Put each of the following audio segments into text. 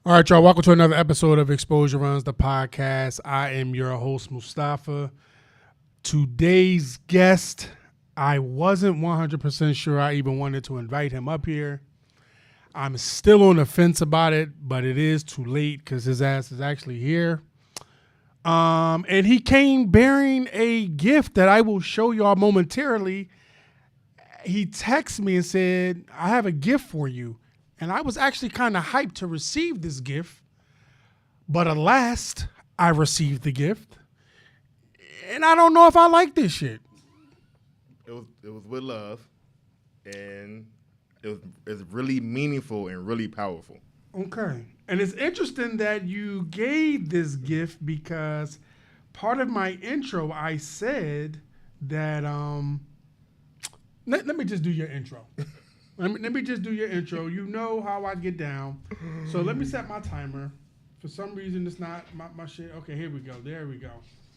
All right, y'all. Welcome to another episode of Exposure Runs, the podcast. I am your host, Mustafa. Today's guest, I wasn't 100% sure I even wanted to invite him up here. I'm still on the fence about it, but it is too late because his ass is actually here. And he came bearing a gift that I will show y'all momentarily. He texted me and said, I have a gift for you. And I was actually kind of hyped to receive this gift. But alas, I received the gift. And I don't know if I like this shit. It was with love. And it's really meaningful and really powerful. Okay. And it's interesting that you gave this gift because part of my intro, I said that, let me just do your intro. Let me just do your intro. You know how I get down. So let me set my timer. For some reason, it's not my shit. Okay, here we go. There we go.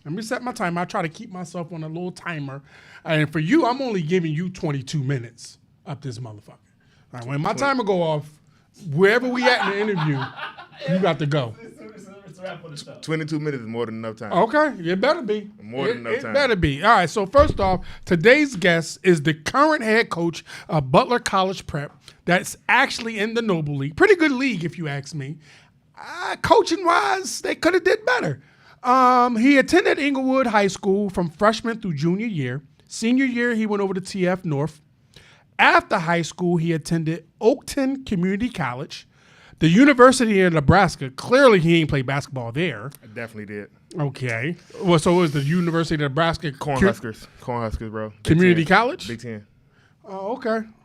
Let me set my timer. I try to keep myself on a little timer. And for you, I'm only giving you 22 minutes up this motherfucker. All right, when my timer go off, wherever we at in the interview, you got to go. 22 minutes is more than enough time. Okay, it better be. More than enough time. It better be. All right, so first off, today's guest is the current head coach of Butler College Prep that's actually in the Noble League. Pretty good league, if you ask me. Coaching-wise, they could have did better. He attended Inglewood High School from freshman through junior year. Senior year, he went over to TF North. After high school, he attended Oakton Community College. The University of Nebraska, clearly he ain't played basketball there. I definitely did. Okay. Well, so it was the University of Nebraska. Cornhuskers, bro. Community College? Big Ten. Oh,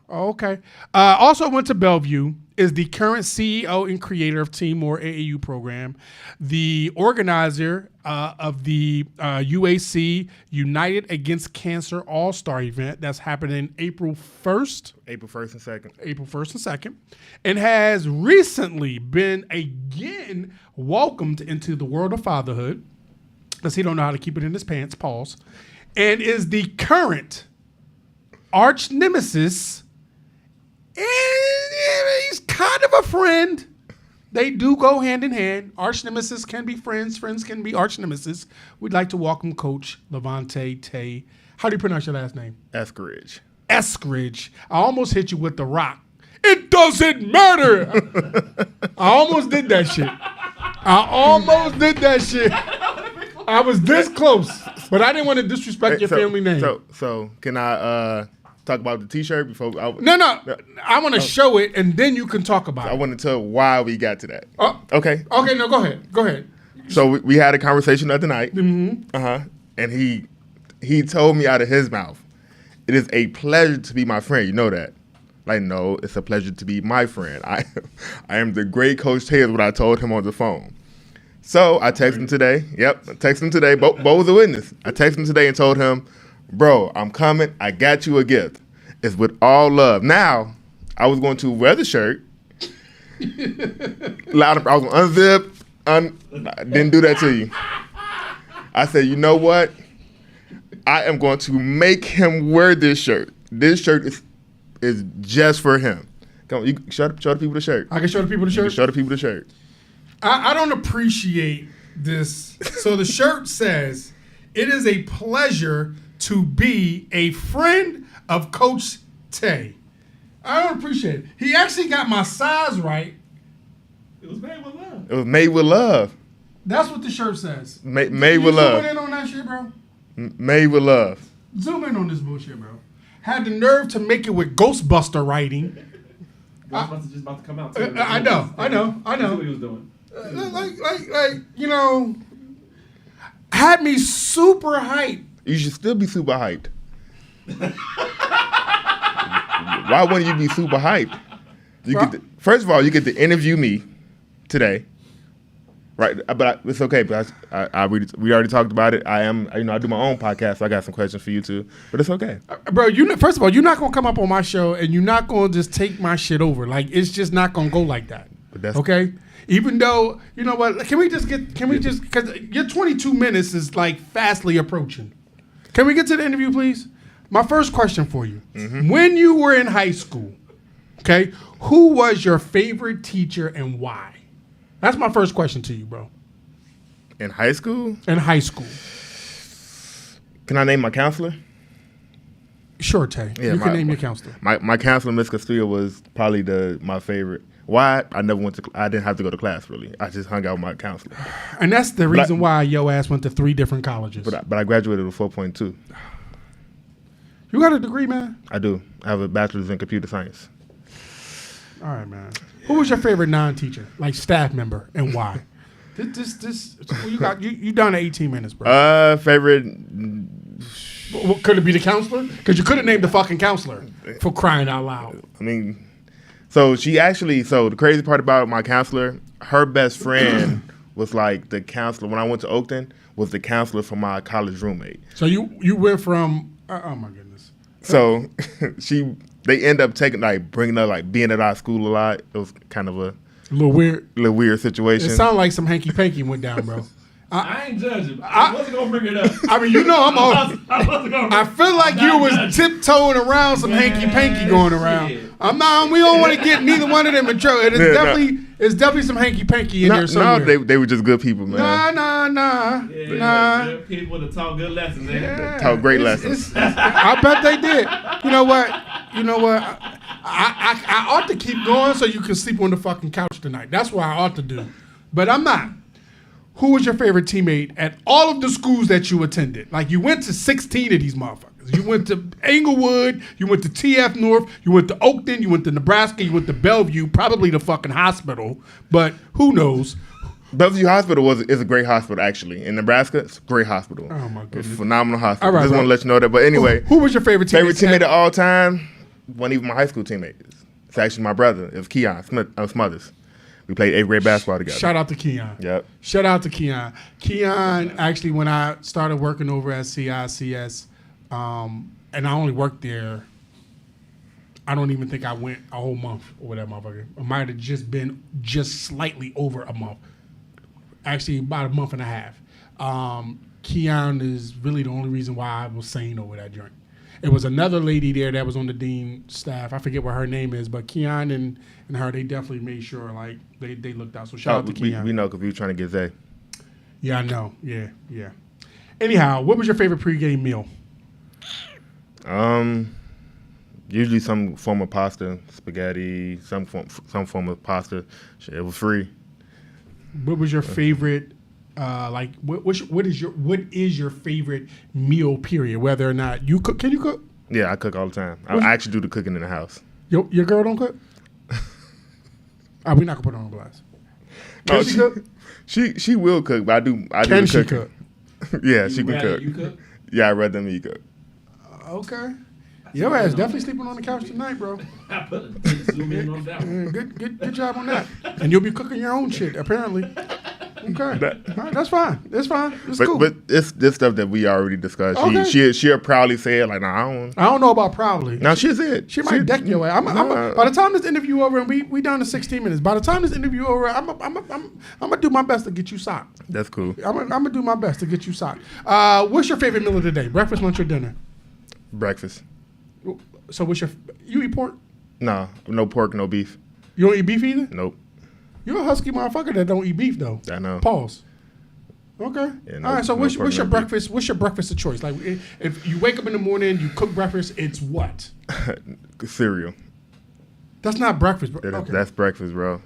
okay. Also went to Bellevue, is the current CEO and creator of Team More AAU program, the organizer of the UAC United Against Cancer All-Star event that's happening April 1st. April 1st and 2nd. April 1st and 2nd. And has recently been again welcomed into the world of fatherhood, because he don't know how to keep it in his pants, pause, and is the current arch nemesis. And he's kind of a friend. They do go hand in hand. Arch nemesis can be friends. Friends can be arch nemesis. We'd like to welcome Coach LaVonte Tay. How do you pronounce your last name? Eskridge. Eskridge. I almost hit you with the rock. It doesn't matter. I almost did that shit. I was this close, but I didn't want to disrespect your family name. So can I talk about the T-shirt before? No. I want to show it, and then you can talk about it. I want to tell why we got to that. Okay. No, go ahead. So we had a conversation the other night. Mm-hmm. And he told me out of his mouth, it is a pleasure to be my friend. You know that. Like, no, it's a pleasure to be my friend. I am the great Coach Tay is what I told him on the phone. So I texted him today. Yep, I texted him today. Bo was a witness. I texted him today and told him, bro, I'm coming. I got you a gift. It's with all love. Now, I was going to wear the shirt. I was going to unzip. I didn't do that to you. I said, you know what? I am going to make him wear this shirt. This shirt is just for him. Come on, you show the people the shirt. I can show the people the shirt? You can show the people the shirt. I don't appreciate this. So the shirt says, it is a pleasure to be a friend of Coach Tay. I don't appreciate it. He actually got my size right. It was made with love. It was made with love. That's what the shirt says. Made with love. Zoom in on that shit, bro. Made with love. Zoom in on this bullshit, bro. Had the nerve to make it with Ghostbuster writing. Ghostbuster's just about to come out, too. I know. That's what he was doing. Had me super hyped. You should still be super hyped. Why wouldn't you be super hyped? First of all, you get to interview me today, right? But it's okay. But we already talked about it. I do my own podcast. So I got some questions for you too. But it's okay, bro. First of all, you're not gonna come up on my show and you're not gonna just take my shit over. Like, it's just not gonna go like that. Okay. Even though, you know what? Can we just because your 22 minutes is like fastly approaching. Can we get to the interview, please? My first question for you. Mm-hmm. When you were in high school, okay, who was your favorite teacher and why? That's my first question to you, bro. In high school? In high school. Can I name my counselor? Sure, Tay. Yeah, you can name your counselor. My counselor, Miss Castillo, was probably my favorite. Why? I didn't have to go to class, really. I just hung out with my counselor. And that's the reason why your ass went to 3 different colleges. But I graduated with 4.2. You got a degree, man? I do. I have a bachelor's in computer science. All right, man. Who was your favorite non-teacher, like staff member, and why? This. You got you down to 18 minutes, bro. Favorite. Could it be the counselor? Because you could have named the fucking counselor for crying out loud. I mean, so the crazy part about my counselor, her best friend was like the counselor when I went to Oakton was the counselor for my college roommate. So you went from oh my goodness. So they end up bringing her being at our school a lot. It was kind of a little weird situation. It sounded like some hanky panky went down, bro. I ain't judging. I wasn't gonna bring it up. I mean, you know, I feel like you was tiptoeing around some hanky panky going around. Shit. We don't want to get neither one of them in trouble. It's definitely some hanky panky in there somewhere. No, they were just good people, man. Nah. Good people to talk good lessons, man. Yeah. Taught great lessons. I bet they did. You know what? I ought to keep going so you can sleep on the fucking couch tonight. That's what I ought to do. But I'm not. Who was your favorite teammate at all of the schools that you attended? Like, you went to 16 of these motherfuckers. You went to Englewood, you went to TF North, you went to Oakton, you went to Nebraska, you went to Bellevue, probably the fucking hospital, but who knows? Bellevue Hospital is a great hospital, actually. In Nebraska, it's a great hospital. Oh, my goodness. It's a phenomenal hospital. All right, just want to let you know that. But anyway. Who was your favorite teammate? Favorite teammate of all time? Wasn't even my high school teammate. It's actually my brother. It was Keon Smothers. We played 8th grade basketball together. Shout out to Keon. Yep. Shout out to Keon. Keon, actually, when I started working over at CICS, and I only worked there, I don't even think I went a whole month or that motherfucker. It might have just been slightly over a month. Actually, about a month and a half. Keon is really the only reason why I was sane over that joint. It was another lady there that was on the dean staff. I forget what her name is, but Keon and her, they definitely made sure they looked out. So shout out to Keon. We know because we were trying to get Zay. Yeah, I know. Yeah. Anyhow, what was your favorite pregame meal? Usually some form of pasta, spaghetti, some form of pasta. Shit, it was free. What was your favorite? What is your favorite meal? Period. Whether or not you cook, can you cook? Yeah, I cook all the time. I actually do the cooking in the house. Your girl don't cook? We're not gonna put her on blast. Can she cook? She will cook, but I do Can the she cooking. cook? Yeah, she can cook. You cook? Yeah, I'd rather me cook. Okay. Your ass definitely sleeping on the couch tonight, bro. I put zoom in on that one. Good job on that. And you'll be cooking your own shit, apparently. Okay. All right, that's fine. That's fine. It's cool. But it's this stuff that we already discussed. Okay. She'll proudly say it like, nah, I don't know about proudly. No, she'll say it. She might deck your ass. By the time this interview over, and we down to 16 minutes. By the time this interview over, I'm gonna do my best to get you socked. That's cool. I'm gonna do my best to get you socked. What's your favorite meal of the day? Breakfast, lunch, or dinner? Breakfast. So you eat pork? Nah, no pork, no beef. You don't eat beef either? Nope. You're a husky motherfucker that don't eat beef though. I know. Pause. Okay. Yeah, no, all right. So no what's pork, your no breakfast? What's your breakfast of choice? Like, if you wake up in the morning, you cook breakfast. It's what? Cereal. That's not breakfast, bro. Okay. That's breakfast, bro.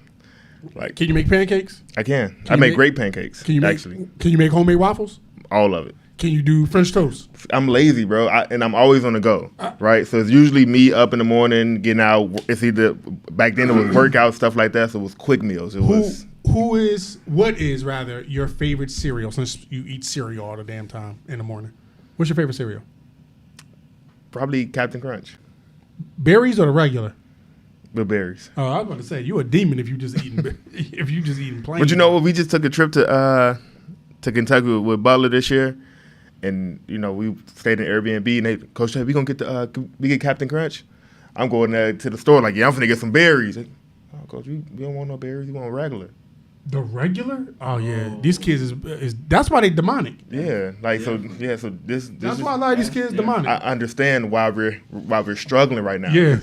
Like, Can you make pancakes? I can. I make great pancakes. Can you make homemade waffles? All of it. Can you do French toast? I'm lazy, bro, and I'm always on the go, right? So it's usually me up in the morning, getting out. It's either back then it was workout stuff like that, so it was quick meals. What is your favorite cereal, since you eat cereal all the damn time in the morning? What's your favorite cereal? Probably Captain Crunch. Berries or the regular? The berries. Oh, I was about to say you a demon if you just eating plain. But you know what? We just took a trip to Kentucky with Butler this year. And, we stayed in Airbnb, and they, Coach Tay, we gonna get Captain Crunch? I'm going to the store like, yeah, I'm finna get some berries. Like, oh, Coach, we don't want no berries. We want regular. The regular? Oh yeah, these kids is that's why they demonic. Yeah, like so this That's is, why a lot of these kids demonic. I understand why we're struggling right now. Yeah.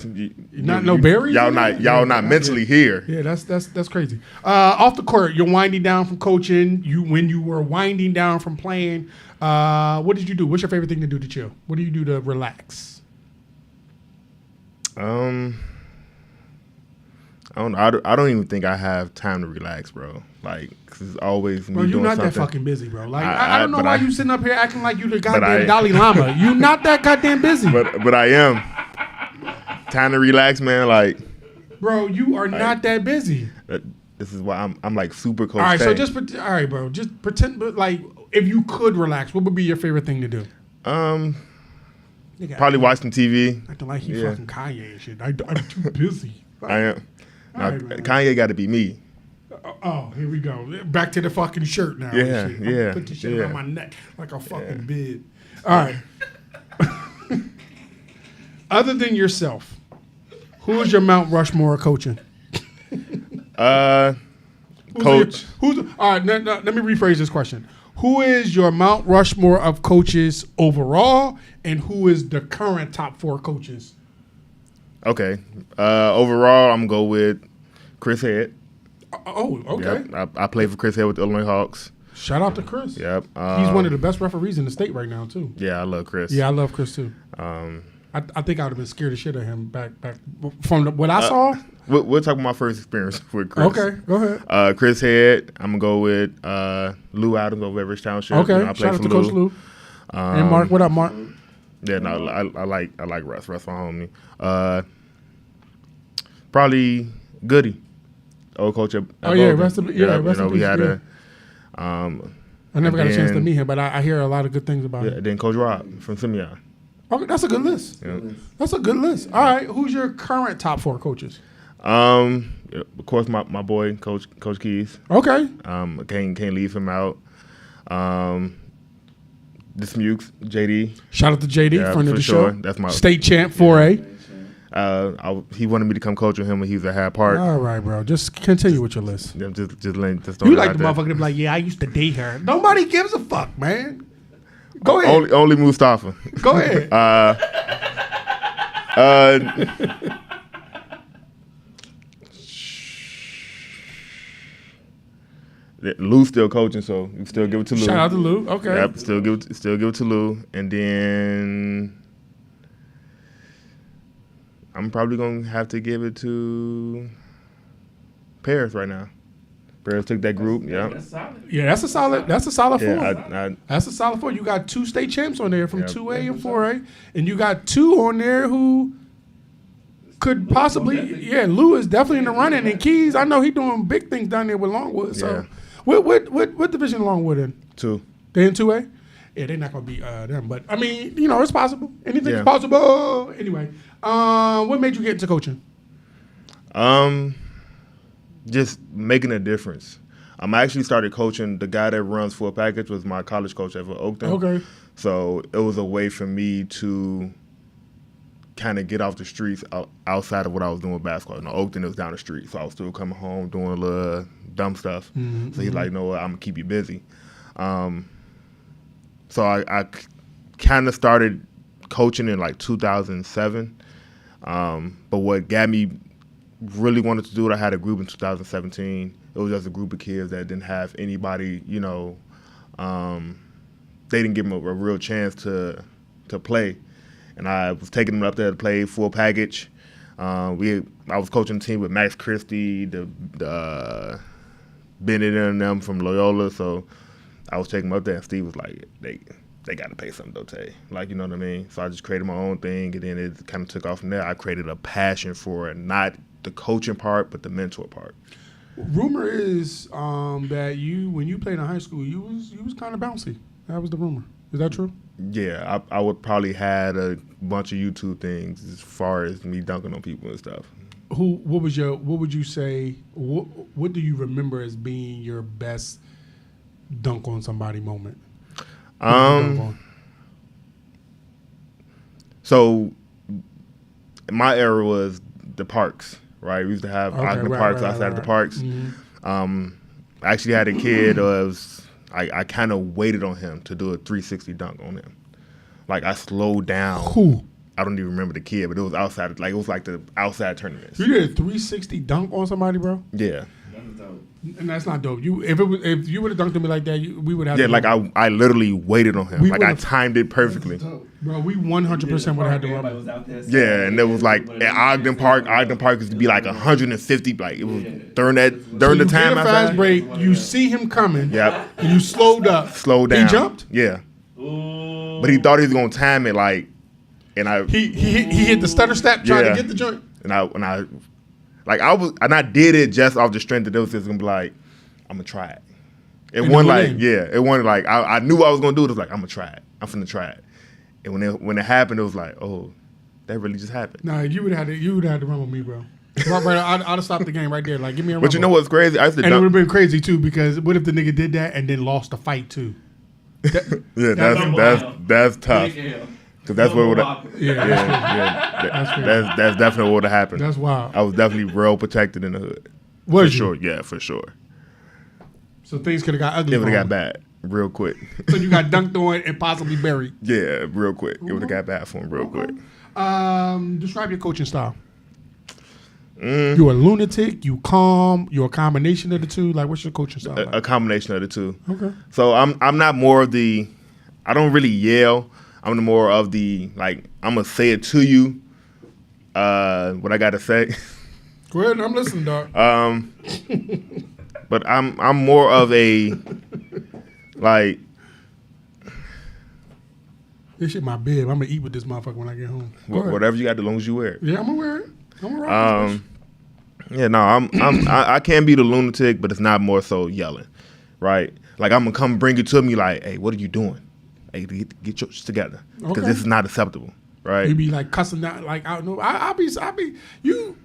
No berries Y'all in not there? y'all not mentally here. Yeah, that's crazy. Off the court, you're winding down from coaching. When you were winding down from playing, what did you do? What's your favorite thing to do to chill? What do you do to relax? I don't know. I don't even think I have time to relax, bro. Like, 'cause it's always me Bro, you're doing not something. that fucking busy, bro. Like, I don't know but why you sitting up here acting like you the goddamn I- Dalai Lama. You not that goddamn busy. But I am. Time to relax, man. Like, Bro, you are not that busy. this is why I'm like super Coach All right, Tay. so all right, bro. Just pretend, but like, if you could relax, what would be your favorite thing to do? Nigga, probably watch some TV. acting like he Yeah. fucking Kanye and shit. I'm too busy. I am. Now, All right, man. Kanye got to be me. Oh, here we go. Back to the fucking shirt now. and Yeah, shit. yeah, Put this shit yeah. around my neck like a fucking bid. All right. Other than yourself, who is your Mount Rushmore coaching? Coach. Who's all right? Let me rephrase this question. Who is your Mount Rushmore of coaches overall, and who is the current top 4 coaches? Okay. Overall, I'm gonna go with Chris Head. Oh, okay. Yep. I played for Chris Head with the Illinois Hawks. Shout out to Chris. Yep. He's one of the best referees in the state right now, too. Yeah, I love Chris. Yeah, I love Chris, too. I think I would have been scared of shit of him back from what I saw. We'll talk about my first experience with Chris. Okay, go ahead. Chris Head. I'm gonna go with Lou Adams over Everett Township. Okay, You know, I played shout out for to Coach Lou. And Mark, what up, Mark? Yeah, no, I like Russ. Russ, my homie. Probably Goody, old coach at Logan. rest in peace. We had yeah. I never got a chance to then- meet him, but I hear a lot of good things about Yeah, him. then Coach Rob from Simeon. Okay, that's a good list. Yeah. That's a good list. All right, who's your current top 4 coaches? Of course, my boy Coach Keys. Okay. Can't leave him out. The Smukes, JD. Shout out to JD, Yeah, friend of for the sure. show. That's my State champ 4A. He wanted me to come coach with him when he was at Hyde Park. All right, bro. Just continue with your list. I'm just throw You it like out the there. motherfucker to be like, yeah, I used to date her. Nobody gives a fuck, man. Go ahead. Only Mustafa. Go ahead. Lou's still coaching, so you still give it to Lou. Shout out to Lou. Okay. Yep, still give it to Lou, and then I'm probably gonna have to give it to Paris right now. Paris took that group. Yeah, That's solid. Yeah, that's a solid 4. yeah. That's a solid 4. You got 2 state champs on there from Yep. 2A and 4A, and you got 2 on there who could possibly. Yeah, Lou is definitely in the running, and Keys. I know he doing big things down there with Longwood. So, Yeah. what division Longwood in? 2. They in 2A? Yeah, they're not gonna be them, but I mean, it's possible. Anything's Yeah. possible. Anyway, what made you get into coaching? Just making a difference. I actually started coaching. The guy that runs Full Package was my college coach at Oakton. Okay. So it was a way for me to kind of get off the streets outside of what I was doing with basketball. Oakton was down the street, so I was still coming home doing a little dumb stuff. Mm-hmm. So he's like, "No, I'm gonna keep you busy." So I kind of started coaching in like 2007. But what got me really wanted to do it, I had a group in 2017. It was just a group of kids that didn't have anybody, they didn't give them a real chance to play. And I was taking them up there to play Full Package. I was coaching the team with Max Christie, the Bennett and them from Loyola. So I was taking them up there, and Steve was like, they got to pay something, Vontae. Like, you know what I mean? So I just created my own thing, and then it kind of took off from there. I created a passion for it, not the coaching part, but the mentor part. Rumor is that when you played in high school, you was kind of bouncy. That was the rumor. Is that true? Yeah, I would probably had a bunch of YouTube things as far as me dunking on people and stuff. What would you say? What do you remember as being your best dunk on somebody moment? So my era was the parks, right? We used to have Ogden Parks outside of the parks. Mm-hmm. I actually had a kid. I kind of waited on him to do a 360 dunk on him. Like I slowed down. Who? I don't even remember the kid, but it was outside. Like it was like the outside tournaments. You did a 360 dunk on somebody, bro? Yeah. And that's not dope. If you would have dunked on me like that, we would have. Yeah, like I literally waited on him. Like I timed it perfectly. Bro, we 100% would have had to run. Yeah, and it was like at Ogden Park. Ogden Park used to be like 150. Like it was during the time. You get a fast break. You see him coming. Yep. And you slowed up. Slowed down. He jumped. Yeah. But he thought he was gonna time it like, and he hit the stutter step trying to get the joint. And I did it just off the strength that it was just gonna be like, I'm gonna try it. It wasn't like I knew what I was gonna do. It was like I'm gonna try it. I'm finna try it. And when it happened, it was like, oh, that really just happened. Nah, you would have to run with me, bro. Right, I'd have stopped the game right there. Like, give me a run. But you know what's crazy? And it would have been crazy too, because what if the nigga did that and then lost the fight too? That's tough. Because that's what would have. That's definitely what would have happened. That's wild. I was definitely well protected in the hood. Was for you? Sure, yeah, for sure. So things could have got ugly. It would have got bad real quick. So you got dunked on and possibly buried. Yeah, real quick. It would have got bad for him real quick. Describe your coaching style. You're a lunatic. You calm. You're a combination of the two. Like, what's your coaching style? Like? A combination of the two. Okay. So I'm not more of the. I don't really yell. I'm more of the like. I'm gonna say it to you. What I gotta say. Go ahead. I'm listening, dog. But I'm more of a like. This shit my bib. I'm gonna eat with this motherfucker when I get home. Whatever you got, as long as you wear it. Yeah, I'm gonna wear it. I'm gonna rock this bitch. Yeah, no, I can't be the lunatic, but it's not more so yelling, right? Like I'm gonna come bring it to me, like, hey, what are you doing? Hey, get your shit together, because this is not acceptable, right? You be like cussing out, like I don't know. I'll be you.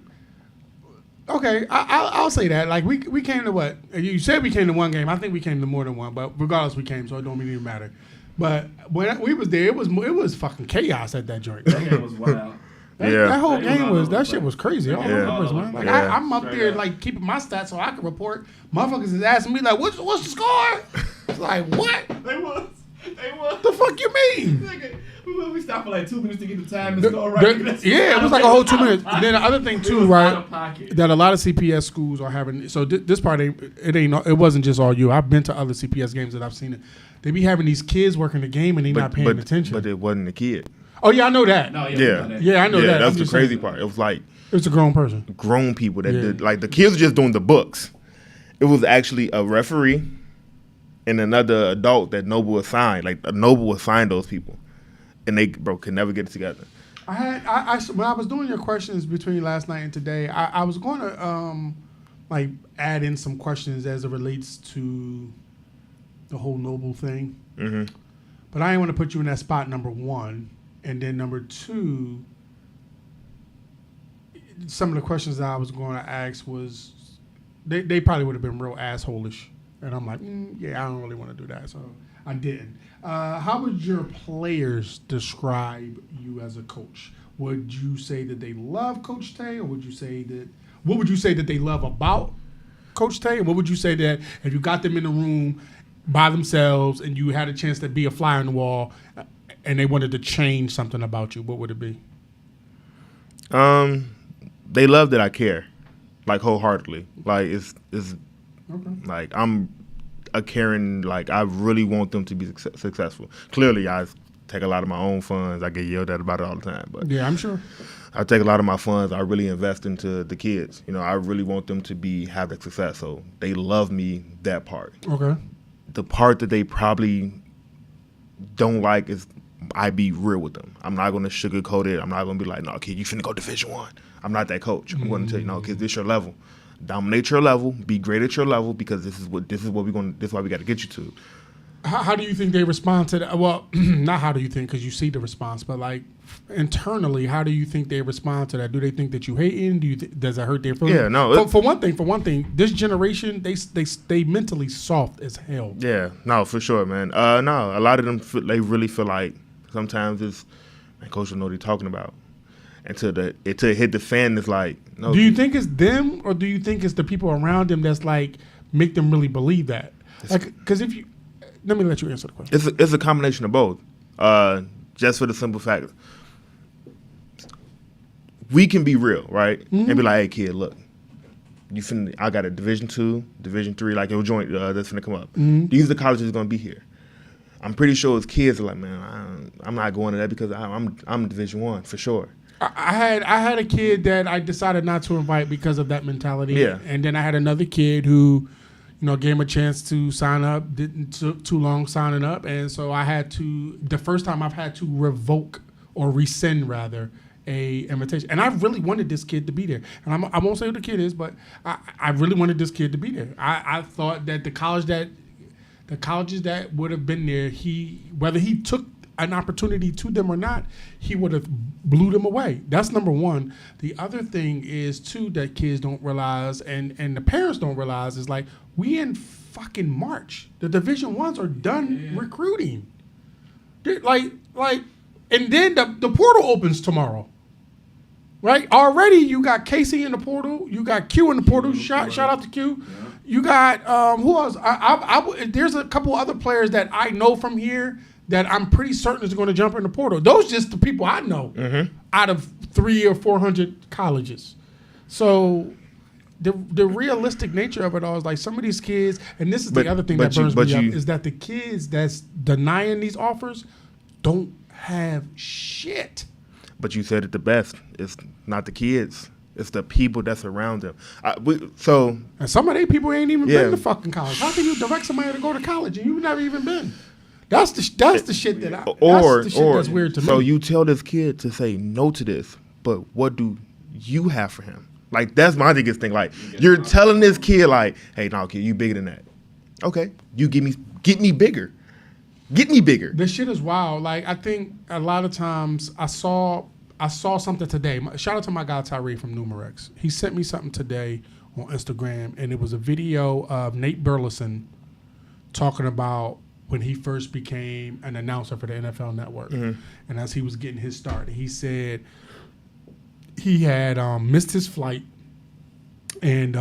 Okay, I'll say that. Like we came to what? You said we came to one game. I think we came to more than one, but regardless, we came, so it don't even matter. But when we was there, it was fucking chaos at that joint. That game was wild. That whole game shit was crazy. All Yeah. over the place, man. Like Yeah. I'm up there like keeping my stats so I can report. Motherfuckers is asking me like, what's the score? It's like, what? They was. The fuck you mean? We stopped for like 2 minutes to get the time and score right. Yeah, it was like a whole 2 minutes. And then the other thing too, right? That a lot of CPS schools are having. So this part it wasn't just all you. I've been to other CPS games that I've seen it. They be having these kids working the game and they not paying attention. But it wasn't a kid. Oh yeah, I know that. No, Yeah, I know that. That's the crazy part. It was like it's a grown person. Grown people that did, like the kids were just doing the books. It was actually a referee and another adult that Noble assigned. Like Noble assigned those people, and they could never get it together. I when I was doing your questions between last night and today, I was going to like add in some questions as it relates to the whole Noble thing. Mm-hmm. But I didn't want to put you in that spot, number one. And then number two, some of the questions that I was going to ask was, they probably would have been real asshole-ish. And I'm like, yeah, I don't really want to do that. So I didn't. How would your players describe you as a coach? Would you say that they love Coach Tay, or what would you say that they love about Coach Tay? And what would you say that if you got them in the room by themselves and you had a chance to be a fly on the wall and they wanted to change something about you, what would it be? They love that I care, like wholeheartedly. Like it's Okay. like I'm a caring. Like I really want them to be successful. Clearly, I take a lot of my own funds. I get yelled at about it all the time, but Yeah, I'm sure. I take a lot of my funds. I really invest into the kids. You know, I really want them to have that success. So they love me that part. Okay. The part that they probably don't like is I be real with them. I'm not going to sugarcoat it. I'm not going to be like, no, kid, you finna go Division I. I'm not that coach. I'm going to tell you, no, kid, this your level. Dominate your level. Be great at your level, because this is why we got to get you to. How do you think they respond to that? Well, not how do you think, because you see the response, but like internally, how do you think they respond to that? Do they think that you hating? Does it hurt their feelings? Yeah, no. For one thing, this generation they mentally soft as hell. Yeah, no, for sure, man. No, a lot of them they really feel like sometimes it's, man, coach don't know what he's talking about. Until it hit the fan, it's like, no. Do you think it's them, or do you think it's the people around them that's like make them really believe that. Like, because if you, let me let you answer the question. It's a combination of both. Just for the simple fact, we can be real, right? And be like, hey, kid, look, I got a Division II, Division III, like your joint that's finna come up. These are the colleges that's gonna be here. I'm pretty sure as kids are like, man, I'm not going to that because I'm Division I for sure. I had a kid that I decided not to invite because of that mentality. Yeah. And then I had another kid who, gave him a chance to sign up, didn't took too long signing up. And so I had to, the first time I've had to revoke or rescind rather a invitation. And I really wanted this kid to be there. And I won't say who the kid is, but I really wanted this kid to be there. I thought that the colleges that would have been there, whether he took an opportunity to them or not, he would have blew them away. That's number one. The other thing is too that kids don't realize and the parents don't realize is like we in fucking March. The Division I's are done recruiting. Like, and then the portal opens tomorrow. Right? Already you got Casey in the portal. You got Q in the portal. Shout out to Q. Yeah. You got who else? There's a couple other players that I know from here that I'm pretty certain is going to jump in the portal. Those just the people I know out of 300 or 400 colleges. So the realistic nature of it all is like some of these kids, and this is the other thing that burns me up, is that the kids that's denying these offers don't have shit. But you said it the best. It's not the kids. It's the people that's around them. And some of they people ain't even been to fucking college. How can you direct somebody to go to college and you've never even been? That's the shit that's weird to me. So you tell this kid to say no to this, but what do you have for him? Like that's my biggest thing. Like you're telling this kid like, hey, no, kid, you bigger than that. Okay, you get me bigger. Get me bigger. This shit is wild. Like I think a lot of times I saw something today. Shout out to my guy Tyree from Numerex. He sent me something today on Instagram, and it was a video of Nate Burleson talking about when he first became an announcer for the NFL Network. And as he was getting his start, he said he had missed his flight, and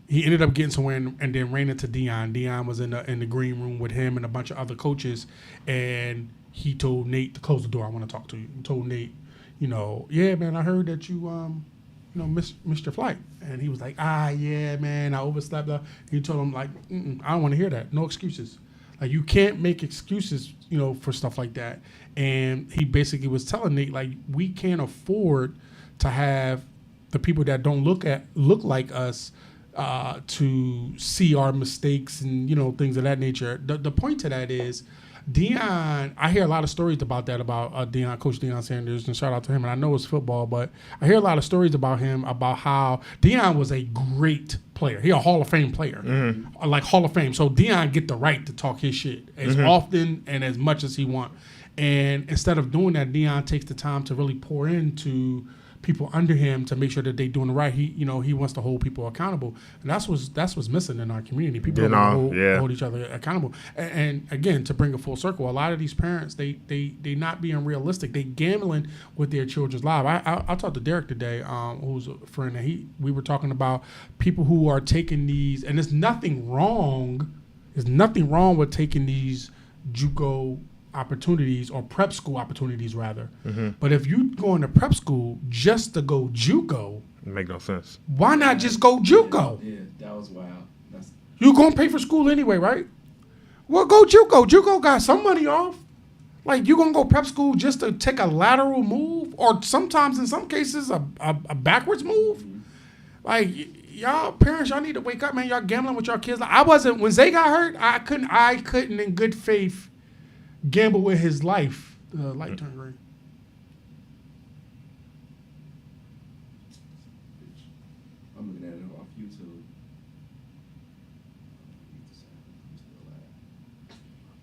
he ended up getting somewhere and then ran into Dion. Dion was in the green room with him and a bunch of other coaches, and he told Nate to close the door. I want to talk to you. He told Nate, yeah, man, I heard that you missed your flight. And he was like, yeah, man, I overslept. He told him like, I don't want to hear that. No excuses. Like you can't make excuses, for stuff like that. And he basically was telling Nate like we can't afford to have the people that don't look like us to see our mistakes and things of that nature. The point to that is Deion. I hear a lot of stories about that about Deion, Coach Deion Sanders, and shout out to him. And I know it's football, but I hear a lot of stories about him about how Deion was a great player. He a Hall of Fame player, like Hall of Fame. So Deion get the right to talk his shit as often and as much as he want. And instead of doing that, Deion takes the time to really pour into people under him to make sure that they're doing the right. He wants to hold people accountable, and that's what's missing in our community. People don't hold each other accountable. And again, to bring it full circle, a lot of these parents they not being realistic. They gambling with their children's lives. I talked to Derek today, who's a friend, and we were talking about people who are taking these, and there's nothing wrong. There's nothing wrong with taking these JUCO opportunities or prep school opportunities rather. But if you go into prep school just to go JUCO, it make no sense. Why not just go JUCO? Yeah, that was wild. You gonna pay for school anyway, right? Well, go JUCO. JUCO got some money off. Like you gonna go prep school just to take a lateral move, or sometimes in some cases a backwards move. Like y'all parents, y'all need to wake up, man. Y'all gambling with y'all kids. Like, I wasn't when Zay got hurt. I couldn't in good faith gamble with his life. The light turned green. I'm looking at it off YouTube.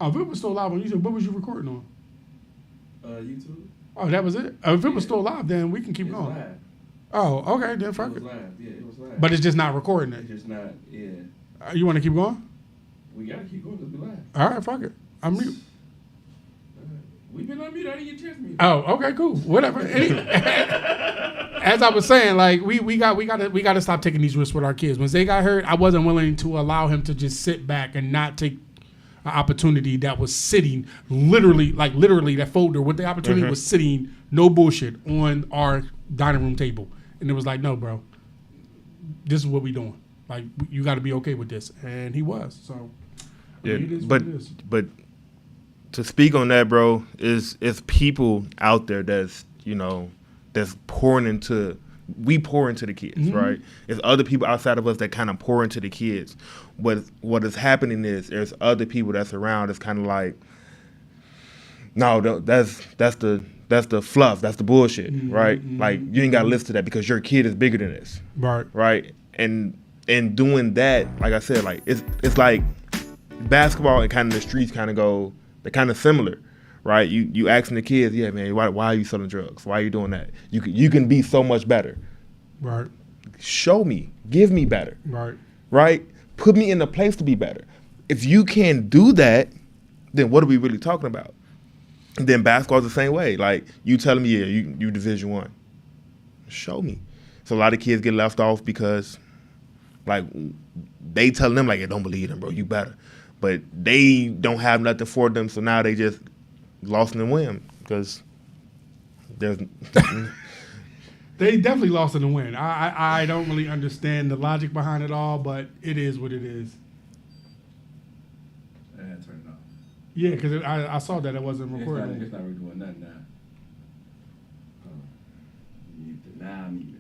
Oh, if it was still live on YouTube, what was you recording on? YouTube. Oh, that was it? If it was still live, then we can keep going. Live. Oh, okay, then fuck it. It was live. Yeah, it was live. But it's just not recording it. It's just not, yeah. You want to keep going? We got to keep going because we live. All right, fuck it. I'm mute. We've been on mute. I didn't get a chance to mute. Oh, okay, cool. Whatever. Hey, as I was saying, like we got to stop taking these risks with our kids. When Zay got hurt, I wasn't willing to allow him to just sit back and not take an opportunity that was sitting literally that folder with the opportunity was sitting, no bullshit, on our dining room table. And it was like, no, bro, this is what we doing. Like, you got to be okay with this. And he was. So, Yeah, it is what it is. but to speak on that, bro, is people out there that's pouring into. We pour into the kids, right? It's other people outside of us that kind of pour into the kids. What is happening is there's other people that's around that's kind of like, no, that's the fluff, that's the bullshit, right? Like, you ain't got to listen to that because your kid is bigger than this, right? And doing that, like I said, like it's like basketball and kind of the streets kind of go, they're kind of similar. Right, you asking the kids, yeah, man, why are you selling drugs? Why are you doing that? You can be so much better. Right. Show me, give me better. Right. Put me in a place to be better. If you can't do that, then what are we really talking about? And then basketball's the same way. Like, you telling me, yeah, you Division I. Show me. So a lot of kids get left off because, like, they telling them, like, yeah, don't believe them, bro, you better. But they don't have nothing for them, so now they just lost in the win because there's. They definitely lost in the win. I don't really understand the logic behind it all, but it is what it is. I had to turn it off. Yeah, because I saw that it wasn't recording. It's not really doing nothing now. Now I'm even.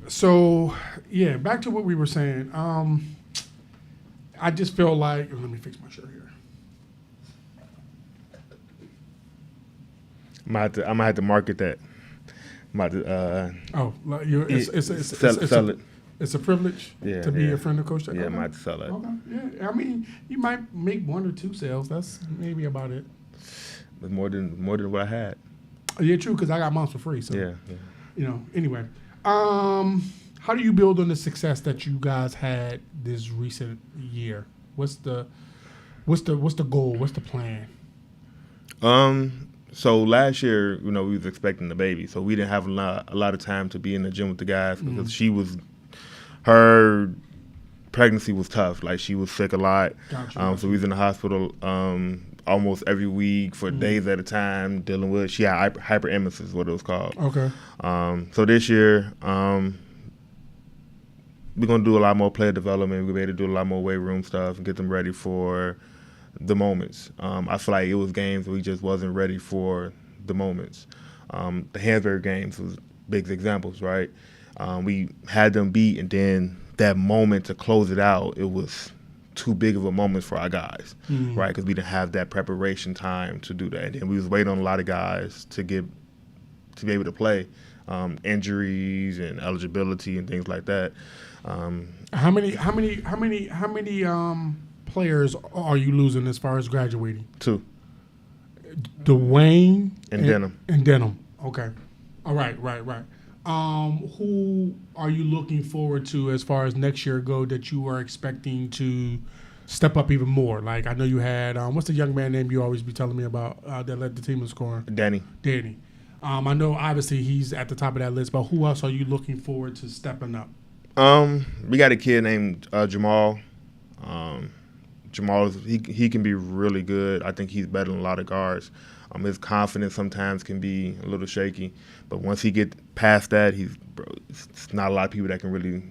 So yeah, back to what we were saying. I just feel like, let me fix my shirt here. I'm gonna have to market that. I'm about to, Sell it. It's a privilege to be a friend of Coach Tay. Yeah, I might sell that. Okay. Yeah, I mean, you might make 1 or 2 sales. That's maybe about it. It's more than what I had. Yeah, true, because I got mine for free. So, Yeah. you know, anyway. How do you build on the success that you guys had this recent year? What's the goal? What's the plan? So last year, you know, we was expecting the baby, so we didn't have a lot of time to be in the gym with the guys because her pregnancy was tough. Like, she was sick a lot. Gotcha. So we was in the hospital almost every week for days at a time, dealing with. She had hyperemesis, is what it was called. Okay. So this year, we're gonna do a lot more player development. We're able to do a lot more weight room stuff and get them ready for the moments. I feel like it was games we just wasn't ready for the moments. The Hansberry games was big examples, right? We had them beat, and then that moment to close it out, it was too big of a moment for our guys, right? Because we didn't have that preparation time to do that. And then we was waiting on a lot of guys to be able to play, injuries and eligibility and things like that. How many players are you losing as far as graduating? 2. Dwayne and Denham. And Denham. Okay. All right. Who are you looking forward to as far as next year go that you are expecting to step up even more? Like, I know you had what's the young man name you always be telling me about that led the team in scoring? Danny. I know obviously he's at the top of that list, but who else are you looking forward to stepping up? We got a kid named Jamal. Jamal, he can be really good. I think he's better than a lot of guards. His confidence sometimes can be a little shaky, but once he get past that, it's not a lot of people that can really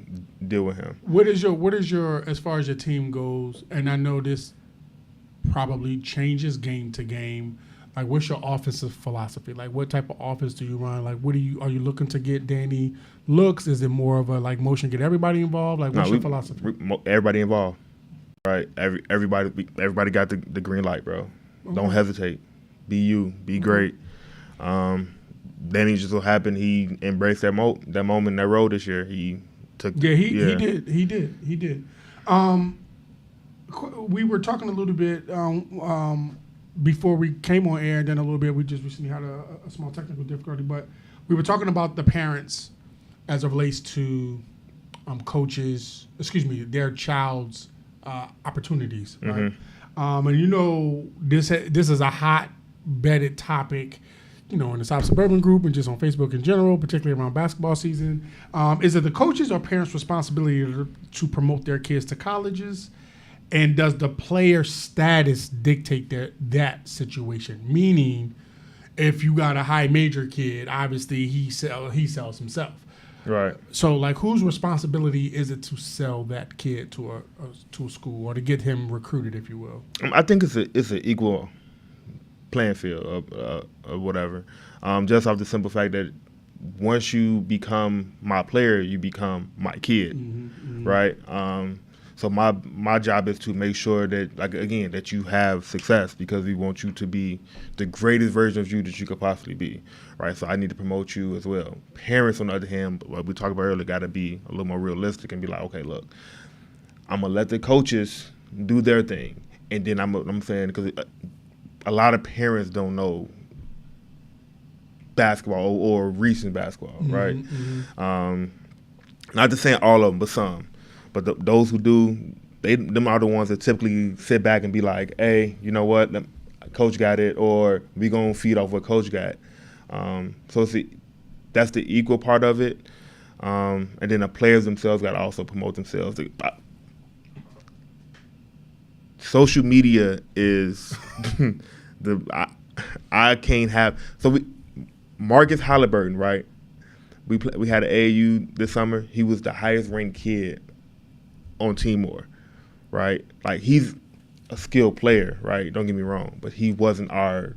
deal with him. What is your as far as your team goes? And I know this probably changes game to game. Like, what's your offensive philosophy? Like, what type of offense do you run? Like, are you looking to get Danny looks? Is it more of a like motion, get everybody involved? Like, what's your philosophy? Everybody involved, right? Everybody got the green light, bro. Okay. Don't hesitate. Be you. Be great. Danny just so happened he embraced that moment in that role this year. He took. Yeah, he did. We were talking a little bit. Before we came on air, and then a little bit, we just recently had a small technical difficulty, but we were talking about the parents as it relates to coaches, their child's opportunities, right? And you know, this is a hot bedded topic, you know, in the South Suburban group and just on Facebook in general, particularly around basketball season. Is it the coaches or parents' responsibility to promote their kids to colleges? And does the player status dictate that situation? Meaning, if you got a high major kid, obviously he sells himself. Right. So, like, whose responsibility is it to sell that kid to a school or to get him recruited, if you will? I think it's an equal playing field or whatever. Just off the simple fact that once you become my player, you become my kid, right? So my job is to make sure that, like, again, that you have success because we want you to be the greatest version of you that you could possibly be, right? So I need to promote you as well. Parents, on the other hand, what we talked about earlier, got to be a little more realistic and be like, okay, look, I'm going to let the coaches do their thing. And then I'm saying, because a lot of parents don't know basketball or recent basketball, right? Not to say all of them, but some. But those who do, them are the ones that typically sit back and be like, hey, you know what, coach got it, or we going to feed off what coach got. So that's the equal part of it. And then the players themselves got to also promote themselves. Social media is I can't have. So Marcus Halliburton, right? We had an AAU this summer. He was the highest ranked kid on Timor, right? Like, he's a skilled player, right? Don't get me wrong, but he wasn't our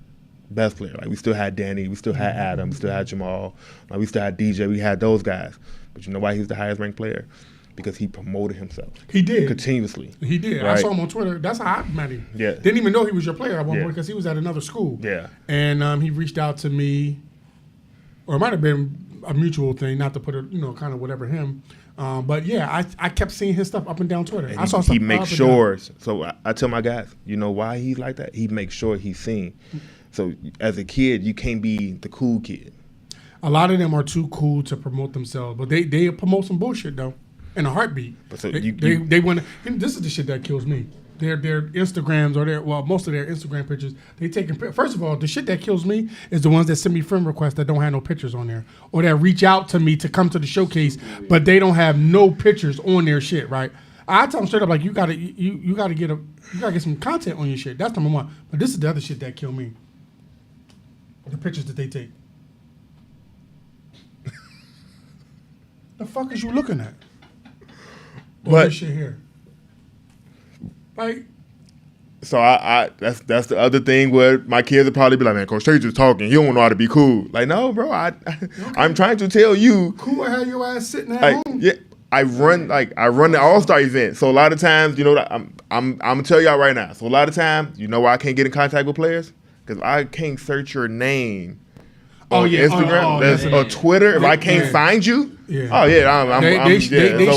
best player. Like, we still had Danny, we still had Adam, we still had Jamal, we still had DJ. We had those guys. But you know why he was the highest ranked player? Because he promoted himself. He did. Continuously. He did. Right? I saw him on Twitter. That's how I met him. Yeah. Didn't even know he was your player at one point because he was at another school. Yeah. And he reached out to me, or it might have been a mutual thing, not to put it, kind of whatever him. But yeah, I kept seeing his stuff up and down Twitter. And I saw stuff he makes up and sure. So I tell my guys, you know why he's like that? He makes sure he's seen. So as a kid, you can't be the cool kid. A lot of them are too cool to promote themselves, but they promote some bullshit though, in a heartbeat. But so they want to. This is the shit that kills me. Their Instagrams or most of their Instagram pictures, they taking. First of all, the shit that kills me is the ones that send me friend requests that don't have no pictures on there, or that reach out to me to come to the showcase, but they don't have no pictures on their shit. Right? I tell them straight up, like, you gotta get some content on your shit. That's number one. But this is the other shit that kill me. The pictures that they take. The fuck is you looking at? But this shit here. Like, so I that's the other thing where my kids will probably be like, man, Coach Tay just talking. He don't know how to be cool. Like, no, bro, I'm trying to tell you. cool, have your ass sitting at Like, home. yeah, I run the All-Star event. So a lot of times, you know, I'm gonna tell y'all right now. So a lot of times, you know why I can't get in contact with players? Because I can't search your name on Instagram or Twitter. If I can't find you, they it's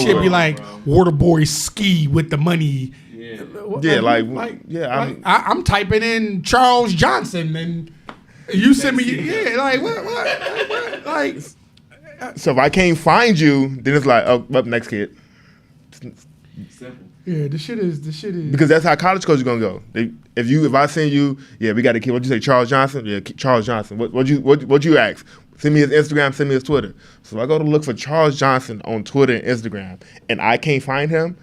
should over. be like, water boy ski with the money. I'm typing in Charles Johnson and you send me what? Like, so if I can't find you, then it's like, oh, up next kid. Simple. yeah, the shit is Because that's how college coaches gonna go. If I send you, we got a kid. What'd you say, Charles Johnson? Yeah, Charles Johnson. What you ask? Send me his Instagram. Send me his Twitter. So I go to look for Charles Johnson on Twitter and Instagram, and I can't find him.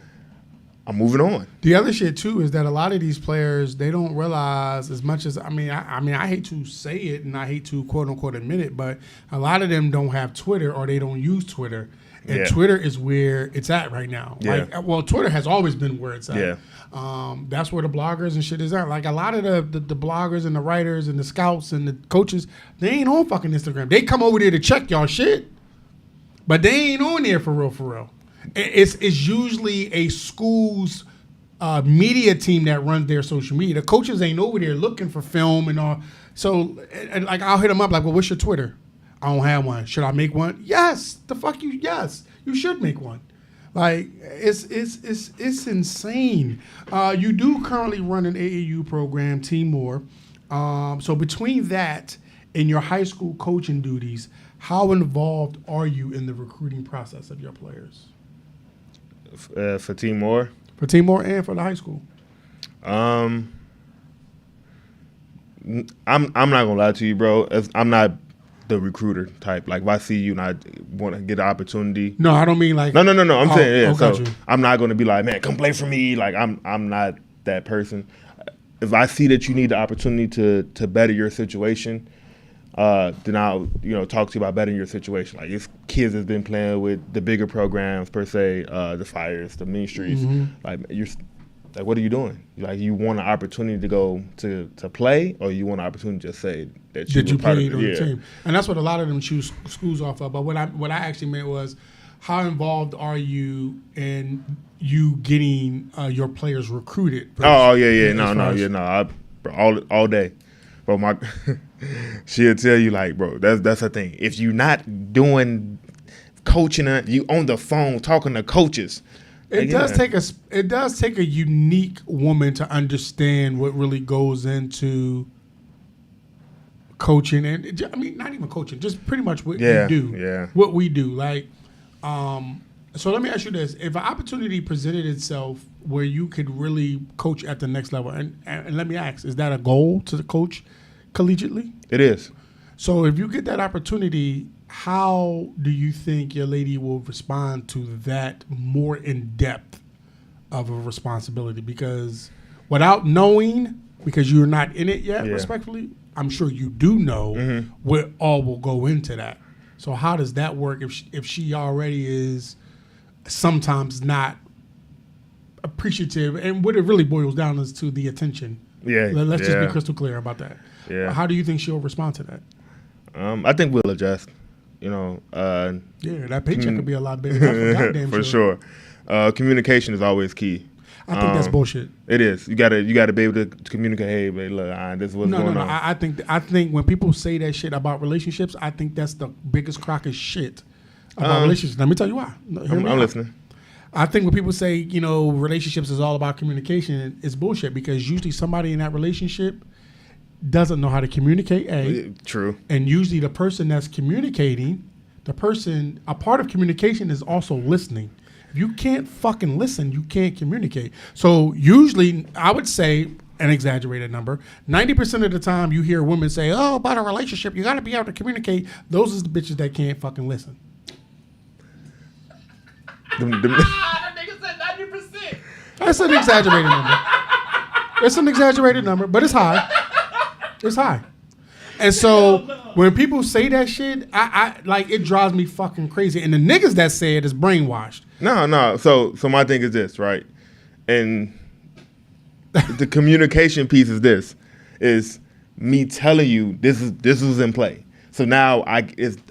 I'm moving on. The other shit too is that a lot of these players, they don't realize as much as I hate to say it and I hate to quote unquote admit it, but a lot of them don't have Twitter or they don't use Twitter. And Twitter is where it's at right now. Yeah. Like, Twitter has always been where it's at. Yeah. That's where the bloggers and shit is at. Like, a lot of the bloggers and the writers and the scouts and the coaches, they ain't on fucking Instagram. They come over there to check y'all shit, but they ain't on there for real. It's usually a school's media team that runs their social media. The coaches ain't over there looking for film and all. So, and like, I'll hit them up like, well, what's your Twitter? I don't have one. Should I make one? Yes. The fuck you? Yes. You should make one. Like, it's insane. You do currently run an AAU program, Team More. So between that and your high school coaching duties, how involved are you in the recruiting process of your players? For Team More? For Team More and for the high school? I'm not gonna lie to you, bro. I'm not the recruiter type. Like, if I see you and I want to get an opportunity. No, I don't mean like. No. I'm saying, got So you. I'm not gonna be like, man, come play for me. Like, I'm not that person. If I see that you need the opportunity to better your situation, then I'll talk to you about bettering your situation. Like, it's kids that's been playing with the bigger programs per se, the Fires, the Ministries. Like, what are you doing? Like, you want an opportunity to go to play, or you want an opportunity to just say that you played on the team? And that's what a lot of them choose schools off of. But what I actually meant was, how involved are you in you getting your players recruited? All day, bro. She'll tell you, like, bro, that's the thing. If you're not doing coaching, you on the phone talking to coaches. It does take a unique woman to understand what really goes into coaching, and I mean, not even coaching, just pretty much what we do. Yeah. What we do, like. So let me ask you this: if an opportunity presented itself where you could really coach at the next level, and let me ask, is that a goal to coach collegiately? It is. So if you get that opportunity, how do you think your lady will respond to that more in depth of a responsibility? Because without knowing, because you're not in it yet, respectfully, I'm sure you do know what all will go into that. So how does that work if she already is sometimes not appreciative? And what it really boils down is to the attention. Yeah. Let's just be crystal clear about that. Yeah. How do you think she'll respond to that? I think we'll adjust. That paycheck could be a lot bigger. That's for goddamn for sure. Communication is always key. I think that's bullshit. It is. You gotta be able to communicate. Hey, babe, look, this is what's going on. I think when people say that shit about relationships, I think that's the biggest crock of shit. about relationships. Let me tell you why. I'm listening. I think when people say, relationships is all about communication, it's bullshit because usually somebody in that relationship doesn't know how to communicate, True. And usually the person that's communicating, a part of communication is also listening. If you can't fucking listen, you can't communicate. So usually I would say an exaggerated number, 90% of the time you hear women say, oh, about a relationship, you got to be able to communicate. Those are the bitches that can't fucking listen. That nigga said 90%. That's an exaggerated number. It's an exaggerated number, but it's high. It's high. And so when people say that shit, I like it drives me fucking crazy. And the niggas that say it is brainwashed. No. So my thing is this, right? And the communication piece is me telling you this was in play. So now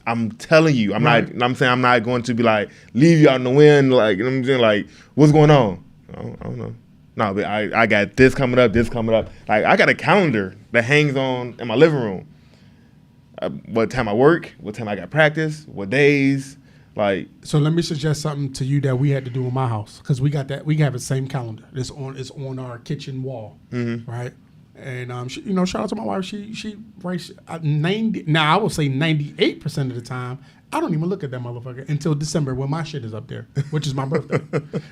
I'm telling you, I'm not going to be like leave you out in the wind, like I'm saying, like what's going on? I don't know. No, but I got this coming up. Like I got a calendar that hangs on in my living room. What time I work, what time I got practice, what days, like. So let me suggest something to you that we had to do in my house because we have the same calendar. It's on our kitchen wall, right? And shout out to my wife. She writes 90. Now I will say 98% of the time. I don't even look at that motherfucker until December when my shit is up there, which is my birthday.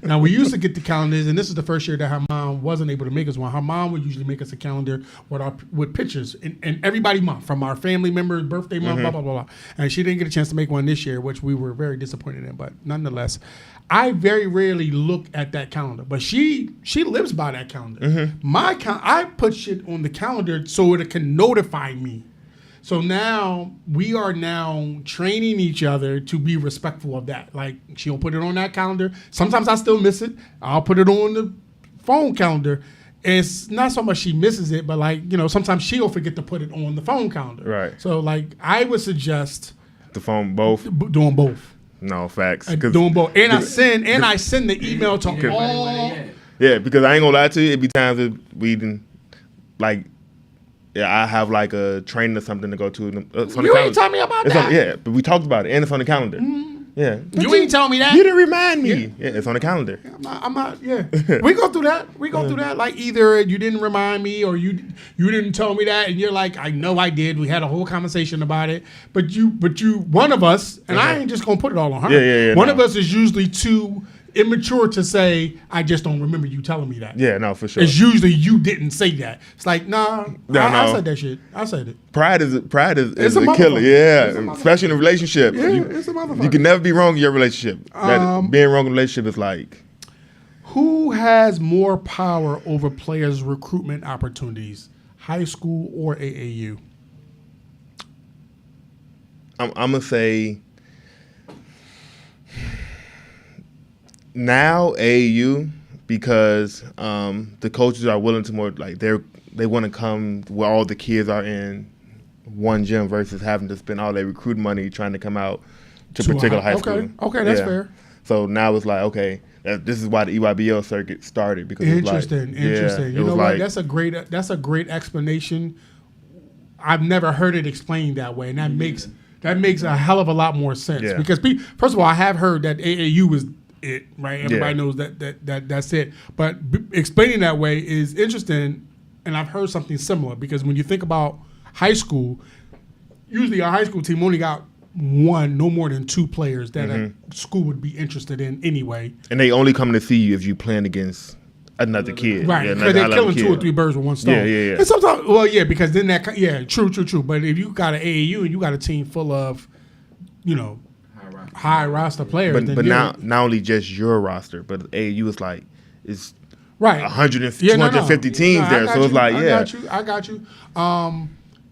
Now we used to get the calendars, and this is the first year that her mom wasn't able to make us one. Her mom would usually make us a calendar with pictures in everybody month from our family members' birthday month, blah blah blah blah. And she didn't get a chance to make one this year, which we were very disappointed in. But nonetheless, I very rarely look at that calendar, but she lives by that calendar. I put shit on the calendar so it can notify me. So now we are training each other to be respectful of that. Like she'll put it on that calendar. Sometimes I still miss it. I'll put it on the phone calendar. It's not so much she misses it, but sometimes she'll forget to put it on the phone calendar. Right. So I would suggest the phone both. Doing both. No facts. Doing both. And I send the email to all. Yeah, because I ain't gonna lie to you. It be times that we didn't like. Yeah, I have like a training or something to go to. It's on you the ain't tell me about that. Yeah, but we talked about it, and it's on the calendar. Yeah, you ain't tell me that. You didn't remind me. Yeah, it's on the calendar. I'm not. Yeah, we go through that. Through that. Like either you didn't remind me, or you didn't tell me that, and you're like, I know I did. We had a whole conversation about it. But you, one of us, and I ain't just gonna put it all on her. Yeah. One of us is usually too immature to say, I just don't remember you telling me that. Yeah, no, for sure. It's usually you didn't say that. It's like, I said that shit. I said it. Pride is a killer. Yeah, especially in a relationship. Yeah, it's a motherfucker. You can never be wrong in your relationship. Being wrong in a relationship is like. Who has more power over players' recruitment opportunities, high school or AAU? I'm gonna say. Now AAU because the coaches are willing to more like they want to come where all the kids are in one gym versus having to spend all their recruiting money trying to come out to particular high school. Okay, that's fair. So now it's like this is why the EYBL circuit started because interesting. You know what? That's a great explanation. I've never heard it explained that way, and that makes a hell of a lot more sense. Yeah. Because first of all, I have heard that AAU is it, right? Everybody knows that's it. But explaining that way is interesting, and I've heard something similar because when you think about high school, usually our high school team only got one, no more than two players that a school would be interested in anyway. And they only come to see you if you playing against another kid. Right, because they're killing two or three birds with one stone. Yeah. And sometimes, because then true. But if you got an AAU and you got a team full of, high roster players. But not only just your roster, but AAU is like it's right 250 teams there. So it's like I got you.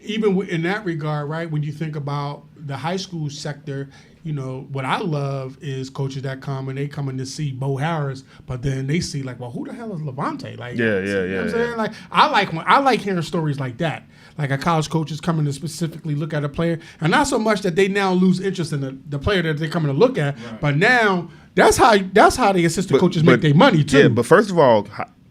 Even in that regard, right? When you think about the high school sector, what I love is coaches that come and they come in to see Bo Harris, but then they see like, well, who the hell is Lyvonte? Like, yeah. You know what I'm saying? Like, I like hearing stories like that. Like a college coach is coming to specifically look at a player, and not so much that they now lose interest in the player that they're coming to look at, but now that's how the assistant coaches make their money too. Yeah, but first of all,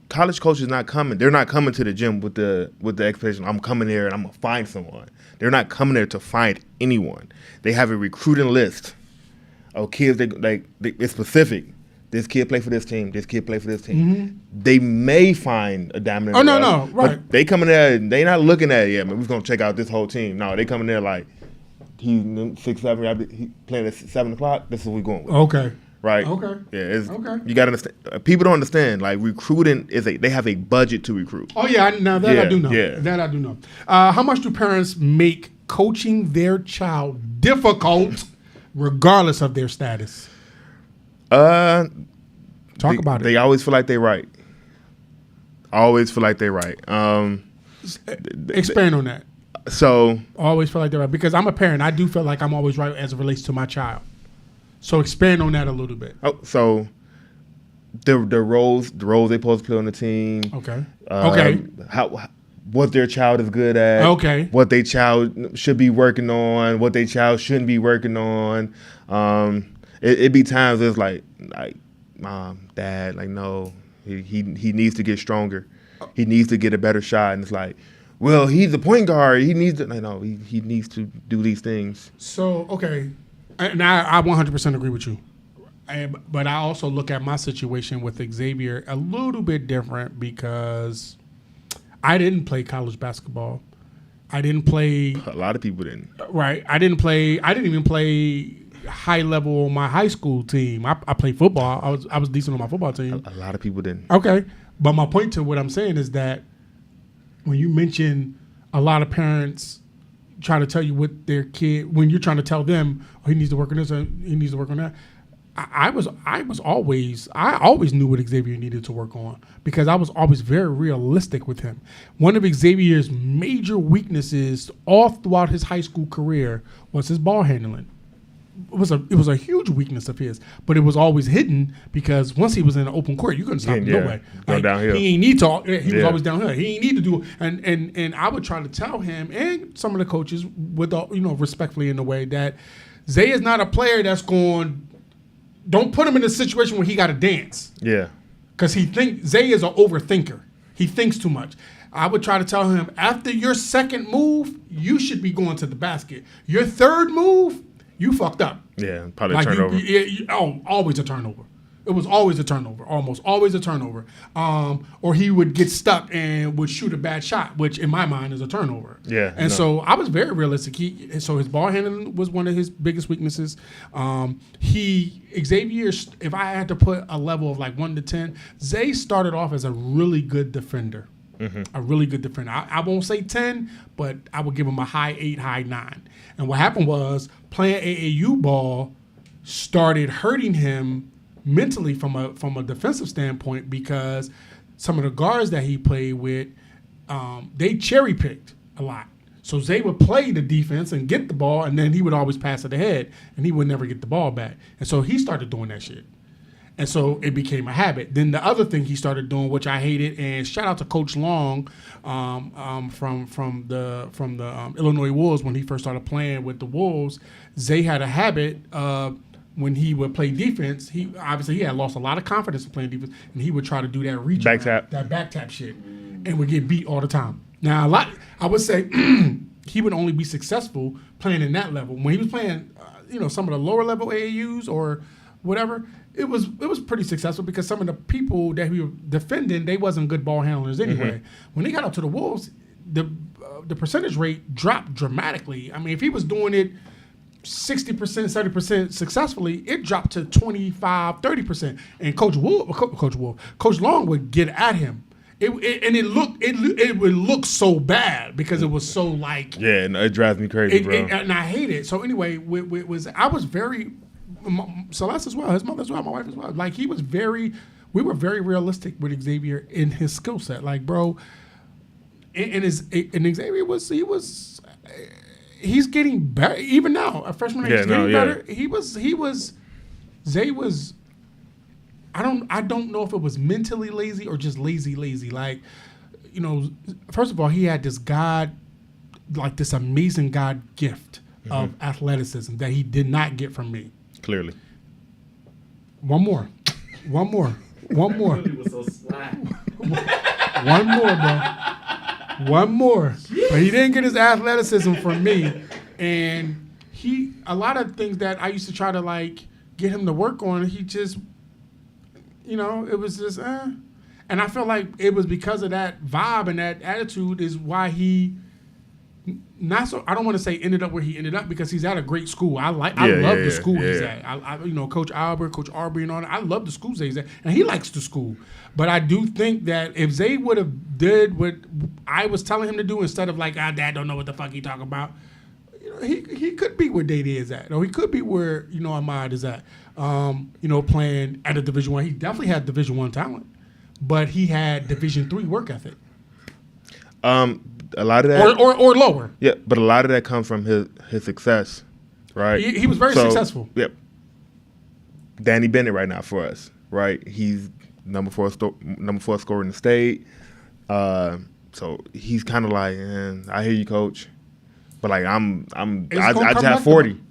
college coaches not coming. They're not coming to the gym with the expectation. I'm coming there and I'm gonna find someone. They're not coming there to find anyone. They have a recruiting list kids it's specific. This kid play for this team. This kid play for this team. They may find a diamond. Oh no, right. But they come in there. They not looking at man. We're gonna check out this whole team. No, they come in there like he's 6, 7. He playing at 7 o'clock. This is what we going with. Okay. Right. Okay. Yeah. Okay. You gotta understand. People don't understand. Like recruiting they have a budget to recruit. Oh yeah. Now that I do know. Yeah. That I do know. How much do parents make coaching their child difficult, regardless of their status? Talk about it. They always feel like they're right. Always feel like they're right. Expand on that. So Always feel like they're right, because I'm a parent. I do feel like I'm always right as it relates to my child. So expand on that a little bit. So the roles they're supposed to play on the team. Okay. What their child is good at. Okay. What their child should be working on. What their child shouldn't be working on. It be times it's like mom, dad, like no, he needs to get stronger. He needs to get a better shot, and it's like, well, he's a point guard. He needs to. No, he needs to do these things. So okay, and I 100% agree with you, but I also look at my situation with Xavier a little bit different, because I didn't play college basketball. I didn't play. A lot of people didn't. Right. I didn't even play high level on my high school team. I played football. I was decent on my football team. A lot of people didn't. Okay. But my point to what I'm saying is that when you mention a lot of parents try to tell you what their kid, when you're trying to tell them, oh, he needs to work on this or he needs to work on that. I always knew what Xavier needed to work on, because I was always very realistic with him. One of Xavier's major weaknesses all throughout his high school career was his ball handling. It was a huge weakness of his, but it was always hidden, because once he was in the open court, you couldn't stop him no way. Going downhill. He ain't need to. He was always downhill. He ain't need to do. And I would try to tell him and some of the coaches, with respectfully in the way, that Zay is not a player that's going. Don't put him in a situation where he got to dance. Yeah. Because Zay is an overthinker. He thinks too much. I would try to tell him, after your second move, you should be going to the basket. Your third move, you fucked up. Yeah, probably a turnover. Always a turnover. It was always a turnover, almost always a turnover. Or he would get stuck and would shoot a bad shot, which in my mind is a turnover. Yeah. So I was very realistic. So his ball handling was one of his biggest weaknesses. Xavier, if I had to put a level of like 1 to 10, Zay started off as a really good defender. A really good defender. I won't say 10, but I would give him a high 8, high 9. And what happened was, playing AAU ball started hurting him mentally from a defensive standpoint, because some of the guards that he played with, they cherry picked a lot. So Zay would play the defense and get the ball, and then he would always pass it ahead, and he would never get the ball back. And so he started doing that shit. And so it became a habit. Then the other thing he started doing, which I hated, and shout out to Coach Long from the Illinois Wolves, when he first started playing with the Wolves, Zay had a habit of, when he would play defense, he had lost a lot of confidence in playing defense, and he would try to do that reach back tap, that back tap shit, and would get beat all the time. Now I would say he would only be successful playing in that level. When he was playing, some of the lower level AAUs or whatever, it was pretty successful, because some of the people that he was defending, they wasn't good ball handlers anyway. When he got up to the Wolves, the percentage rate dropped dramatically. I mean, if he was doing it 60%, 70% successfully, it dropped to 25, 30%. And Coach Long would get at him. It would look so bad, because it was so like, yeah, and it drives me crazy, bro. And I hate it. So anyway, I was very, Celeste as well, his mother as well, my wife as well. Like, we were very realistic with Xavier in his skill set. Like, bro, and Xavier he's getting better even now. A freshman, he's getting better. Zay was. I don't know if it was mentally lazy or just lazy. Like, first of all, he had this amazing God gift of athleticism that he did not get from me. Clearly. One more. He was so slack. One more, bro. One more. But he didn't get his athleticism from me. And a lot of things that I used to try to get him to work on it. He just, it was just, And I feel like it was because of that vibe and that attitude is why he I don't want to say ended up where he ended up because he's at a great school. I love the school he's at. Coach Albert, Coach Arbery and all that. I love the schools that he's at. And he likes the school. But I do think that if Zay would have did what I was telling him to do instead of like, Dad don't know what the fuck he talking about, he could be where Dade is at. Or he could be where, Ahmad is at. Playing at a Division I. He definitely had Division I talent. But he had Division III work ethic. A lot of that, or lower. Yeah, but a lot of that comes from his success, right? He was very successful. Yep. Danny Bennett right now for us, right? He's number four scorer in the state. So he's kind of like, I hear you, coach, but like I just have 40.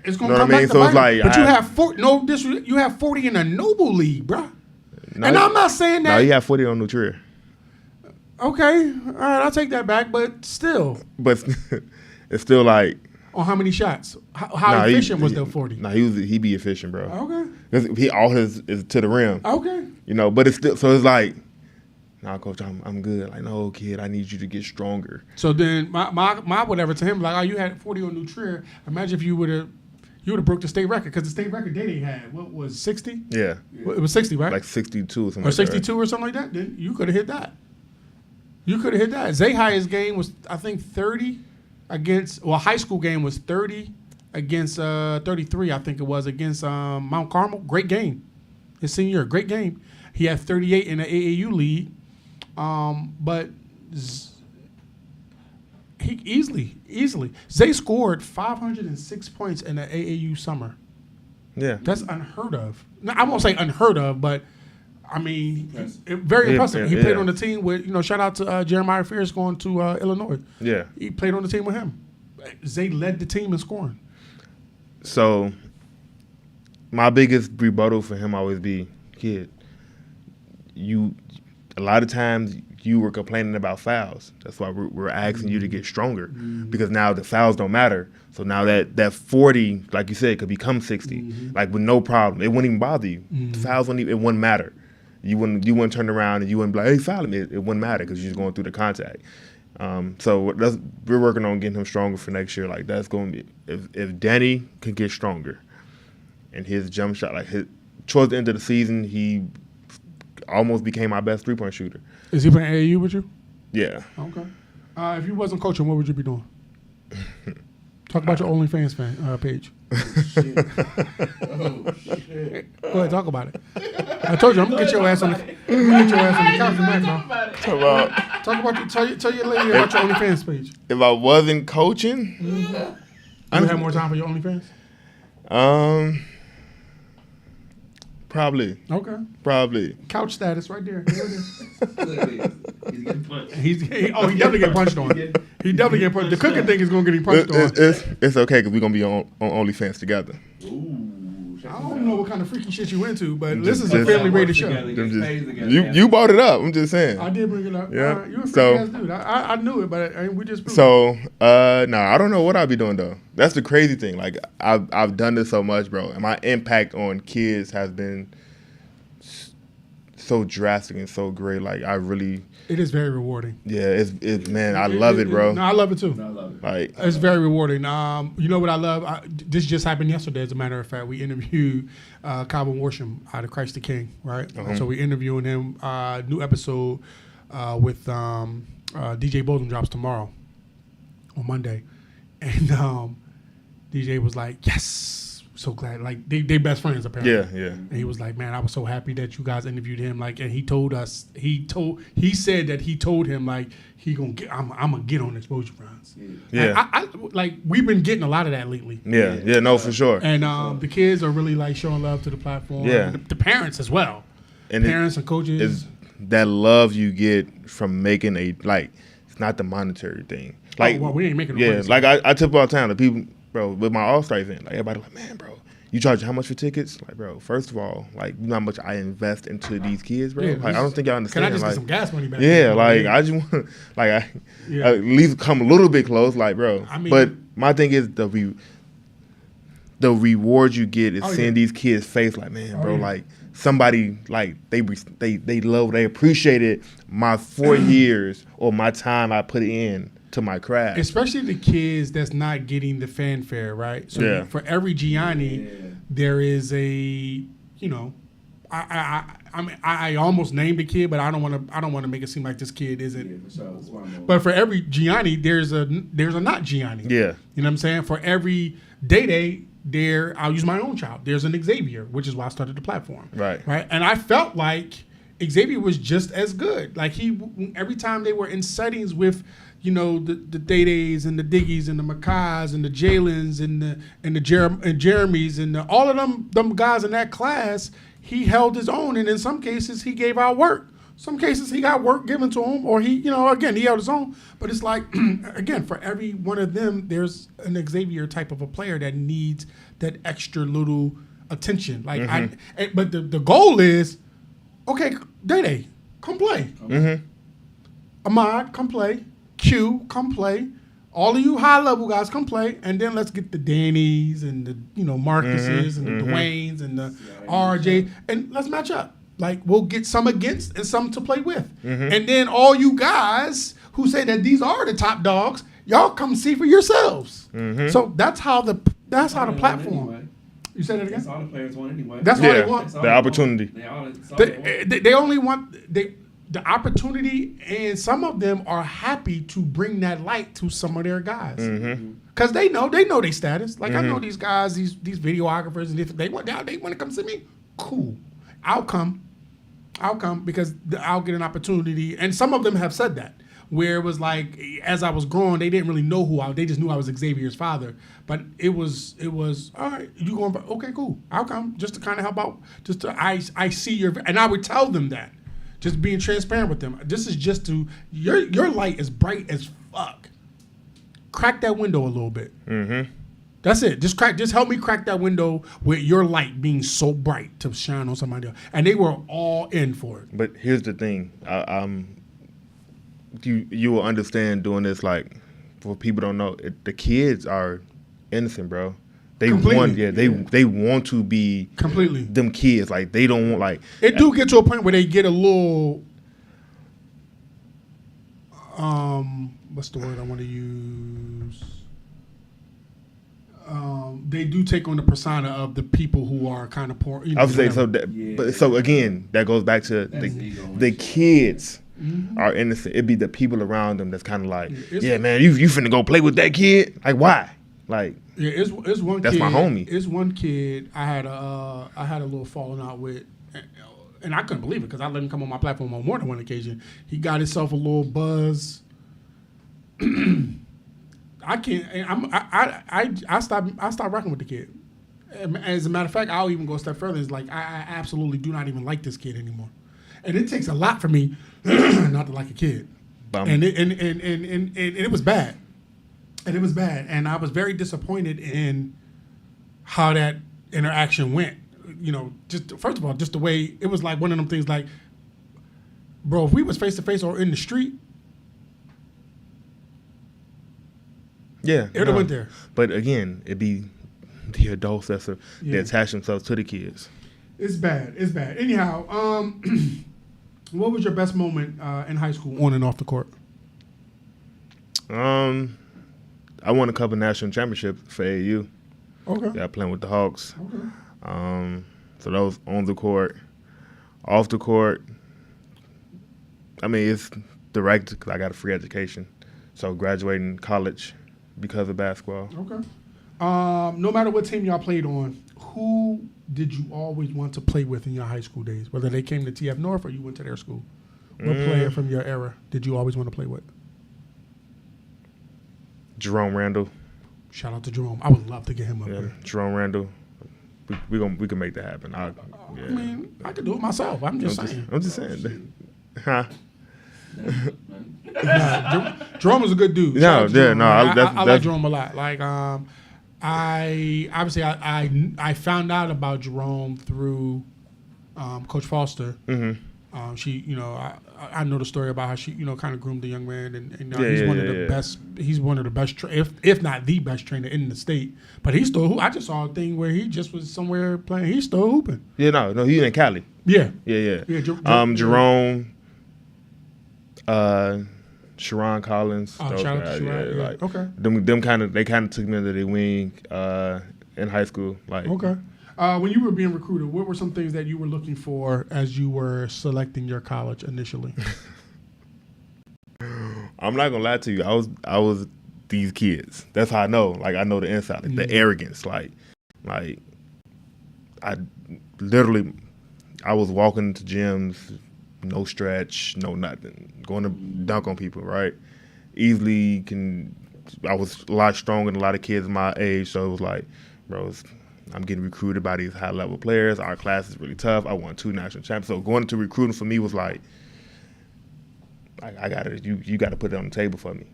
It's gonna come back to bite. So it's like, but you have 40. No, you have 40 in a Noble League, bro. No, and I'm not saying that. No, you have 40 on Nutria. Okay, all right, I'll take that back, but still. But it's still like. On how many shots? How efficient was the 40? No, he be efficient, bro. Okay. All his is to the rim. Okay. But it's still, so it's like, nah, coach, I'm good. Like, no, kid, I need you to get stronger. So then my whatever to him, like, you had 40 on Nutria. Imagine if you would have broke the state record, because the state record they had, what was 60? Yeah. It was 60, right? Like 62 or something. Or 62 or something like that. Then you could have hit that. Zay highest game was, I think, 30 against, high school game was 30 against 33, I think it was, against Mount Carmel. Great game. His senior year, great game. He had 38 in the AAU league. But he easily. Zay scored 506 points in the AAU summer. Yeah. That's unheard of. Now, I won't say unheard of, but I mean, very impressive. He played on the team with, shout out to Jeremiah Fierce going to Illinois. Yeah. He played on the team with him. Zay led the team in scoring. So, my biggest rebuttal for him always be, kid, a lot of times you were complaining about fouls. That's why we're asking you to get stronger, because now the fouls don't matter. So now that 40, like you said, could become 60, like with no problem. It wouldn't even bother you. The fouls it wouldn't matter. You wouldn't turn around and you wouldn't be like, hey, foul me. It wouldn't matter because you're just going through the contact. So we're working on getting him stronger for next year. Like, that's going to be, if Danny can get stronger and his jump shot, like towards the end of the season, he almost became our best three-point shooter. Is he playing AAU with you? Yeah. Okay. If you wasn't coaching, what would you be doing? Talk about your OnlyFans page. Shit. Oh, shit. Go ahead, talk about it. I told you, I'm gonna get your ass on the couch tonight, bro. Tell your lady about your OnlyFans page. If I wasn't coaching, you have more time for your OnlyFans? Probably. Okay. Probably. Couch status right there. There it is. He's getting punched. He definitely get punched on. He definitely get punched. The cooking thing is gonna get him punched on. It's okay because we're gonna be on OnlyFans together. Ooh. I don't know what kind of freaky shit you into, but this is a family rated show. You brought it up. I'm just saying. I did bring it up. Yeah. You're a freaky ass dude. I knew it, but we just. So no, I don't know what I'll be doing though. That's the crazy thing. Like I've done this so much, bro, and my impact on kids has been so drastic and so great. Like I really. It is very rewarding. Yeah, it's man, I love it, bro. No, I love it too. I love it. Like it's very rewarding. You know what I love? This just happened yesterday, as a matter of fact. We interviewed Calvin Worsham out of Christ the King, right? So we interviewing him. New episode with DJ Bolden drops tomorrow on Monday, and DJ was like, "Yes." So glad, like they best friends apparently. Yeah. And he was like, "Man, I was so happy that you guys interviewed him." Like, and he told us, he said that he told him like I'm gonna get on exposure runs. Yeah. I like we've been getting a lot of that lately. Yeah, no, for sure. And the kids are really like showing love to the platform. Yeah. The parents as well. And parents and coaches. Is that love you get from making it's not the monetary thing. Like, well, we ain't making no money. Like I tip all the time. The people, bro, with my All-Star event, like everybody like, man, bro, you charge how much for tickets? Like, bro, first of all, like, you know how much I invest into these kids, bro? Yeah, like, I don't think y'all understand. Can I just like, get some gas money back? Yeah, like, I just want, like, at least come a little bit close, like, bro. I mean, but my thing is the reward you get is Oh, seeing yeah. these kids' face, like, man, Oh, bro, yeah. like somebody like they appreciated my 4 years or my time I put in to my craft. Especially the kids that's not getting the fanfare, right? So Yeah. for every Gianni, Yeah. there is a, you know, I mean, I almost named a kid, but I don't want to make it seem like this kid isn't. Yeah, for sure. That's why I'm But for every Gianni, there's a not Gianni. Yeah. You know what I'm saying? For every Day, there, I'll use my own child. There's an Xavier, which is why I started the platform. Right. Right. And I felt like Xavier was just as good. Like every time they were in settings with, you know, the Day-Days and the Diggies and the Mackay's and the Jalen's and the Jeremy's and all of them guys in that class, he held his own. And in some cases, he gave out work. Some cases he got work given to him, or he held his own. But it's like, again, for every one of them, there's an Xavier type of a player that needs that extra little attention. Like, but the goal is, okay, Day, come play. Ahmad, come play. Q, come play. All of you high level guys, come play, and then let's get the Dannies and the Marcuses and the Dwaynes and the RJ, and let's match up. Like, we'll get some against and some to play with. And then all you guys who say that these are the top dogs, y'all come see for yourselves. So that's how the platform. Anyway. You said it again? That's all the players want anyway. That's all they want. That's all The they opportunity. Want. That's all they want. They only want the opportunity, and some of them are happy to bring that light to some of their guys. Because they know their status. Like, I know these guys, these videographers, and if they want to come see me, cool. I'll come because I'll get an opportunity. And some of them have said that, where it was like, as I was growing, they didn't really know they just knew I was Xavier's father. But it was all right, you going, okay, cool. I'll come just to kind of help out. Just to, I see your, and I would tell them that, just being transparent with them. This is just to, your light is bright as fuck. Crack that window a little bit. That's it. Just help me crack that window with your light being so bright to shine on somebody else. And they were all in for it. But here's the thing. You will understand doing this, like, for people don't know, the kids are innocent, bro. They Completely. they want to be Completely. them kids. Like, they don't want, like, It do get to a point where they get a little, what's the word I want to use? They do take on the persona of the people who are kind of poor. I would say so. Yeah. But so again, that goes back to the kids are innocent. It'd be the people around them that's kind of like, yeah, man, you finna go play with that kid? Like, why? Like, Yeah, it's one. That's kid, my homie. It's one kid I had a little falling out with, and I couldn't believe it because I let him come on my platform on more than one occasion. He got himself a little buzz. I can't. I stopped rocking with the kid. As a matter of fact, I'll even go a step further. It's like I absolutely do not even like this kid anymore, and it takes a lot for me not to like a kid. And it was bad, and I was very disappointed in how that interaction went. You know, just first of all, just the way it was, like one of them things. Like, bro, if we was face to face or in the street. yeah, It would've went there. But again, it'd be the adults that attach themselves to the kids. It's bad. It's bad. Anyhow, what was your best moment in high school on and off the court? I won a couple national championships for AAU. Okay. Yeah, playing with the Hawks. Okay. So that was on the court. Off the court, I mean, it's direct because I got a free education. So graduating college because of basketball. Okay. No matter what team y'all played on, who did you always want to play with in your high school days? Whether they came to TF North or you went to their school. What player from your era did you always want to play with? Jerome Randall. Shout out to Jerome. I would love to get him up Yeah, there. Jerome Randall. We can make that happen. I mean, I could do it myself. I'm just saying. I'm just saying. Huh? Jerome is a good dude. No, Shout out to yeah, Jerome. no, I like that's- Jerome a lot. Like, I found out about Jerome through Coach Foster, She, you know, I know the story about how she, you know, kind of groomed the young man, and Yeah, he's yeah, one of yeah, the yeah. best. He's one of the best, if not the best trainer in the state. But he still, I just saw a thing where he just was somewhere playing. He's still hooping. Yeah, no, he in Cali. Yeah, Yeah. Yeah, Jerome, Sharon Collins. Oh, those shout out to guys, Sharon, yeah. like Okay. them kind of took me under their wing in high school. Like, Okay. When you were being recruited, what were some things that you were looking for as you were selecting your college initially? I'm not gonna lie to you. I was these kids. That's how I know. Like, I know the inside, like, the arrogance. Like I literally, I was walking to gyms, no stretch, no nothing, going to dunk on people. Right, easily I was a lot stronger than a lot of kids my age, so it was like, bro, I'm getting recruited by these high-level players. Our class is really tough. I won 2 national champions. So going into recruiting for me was like, I got to, you got to put it on the table for me.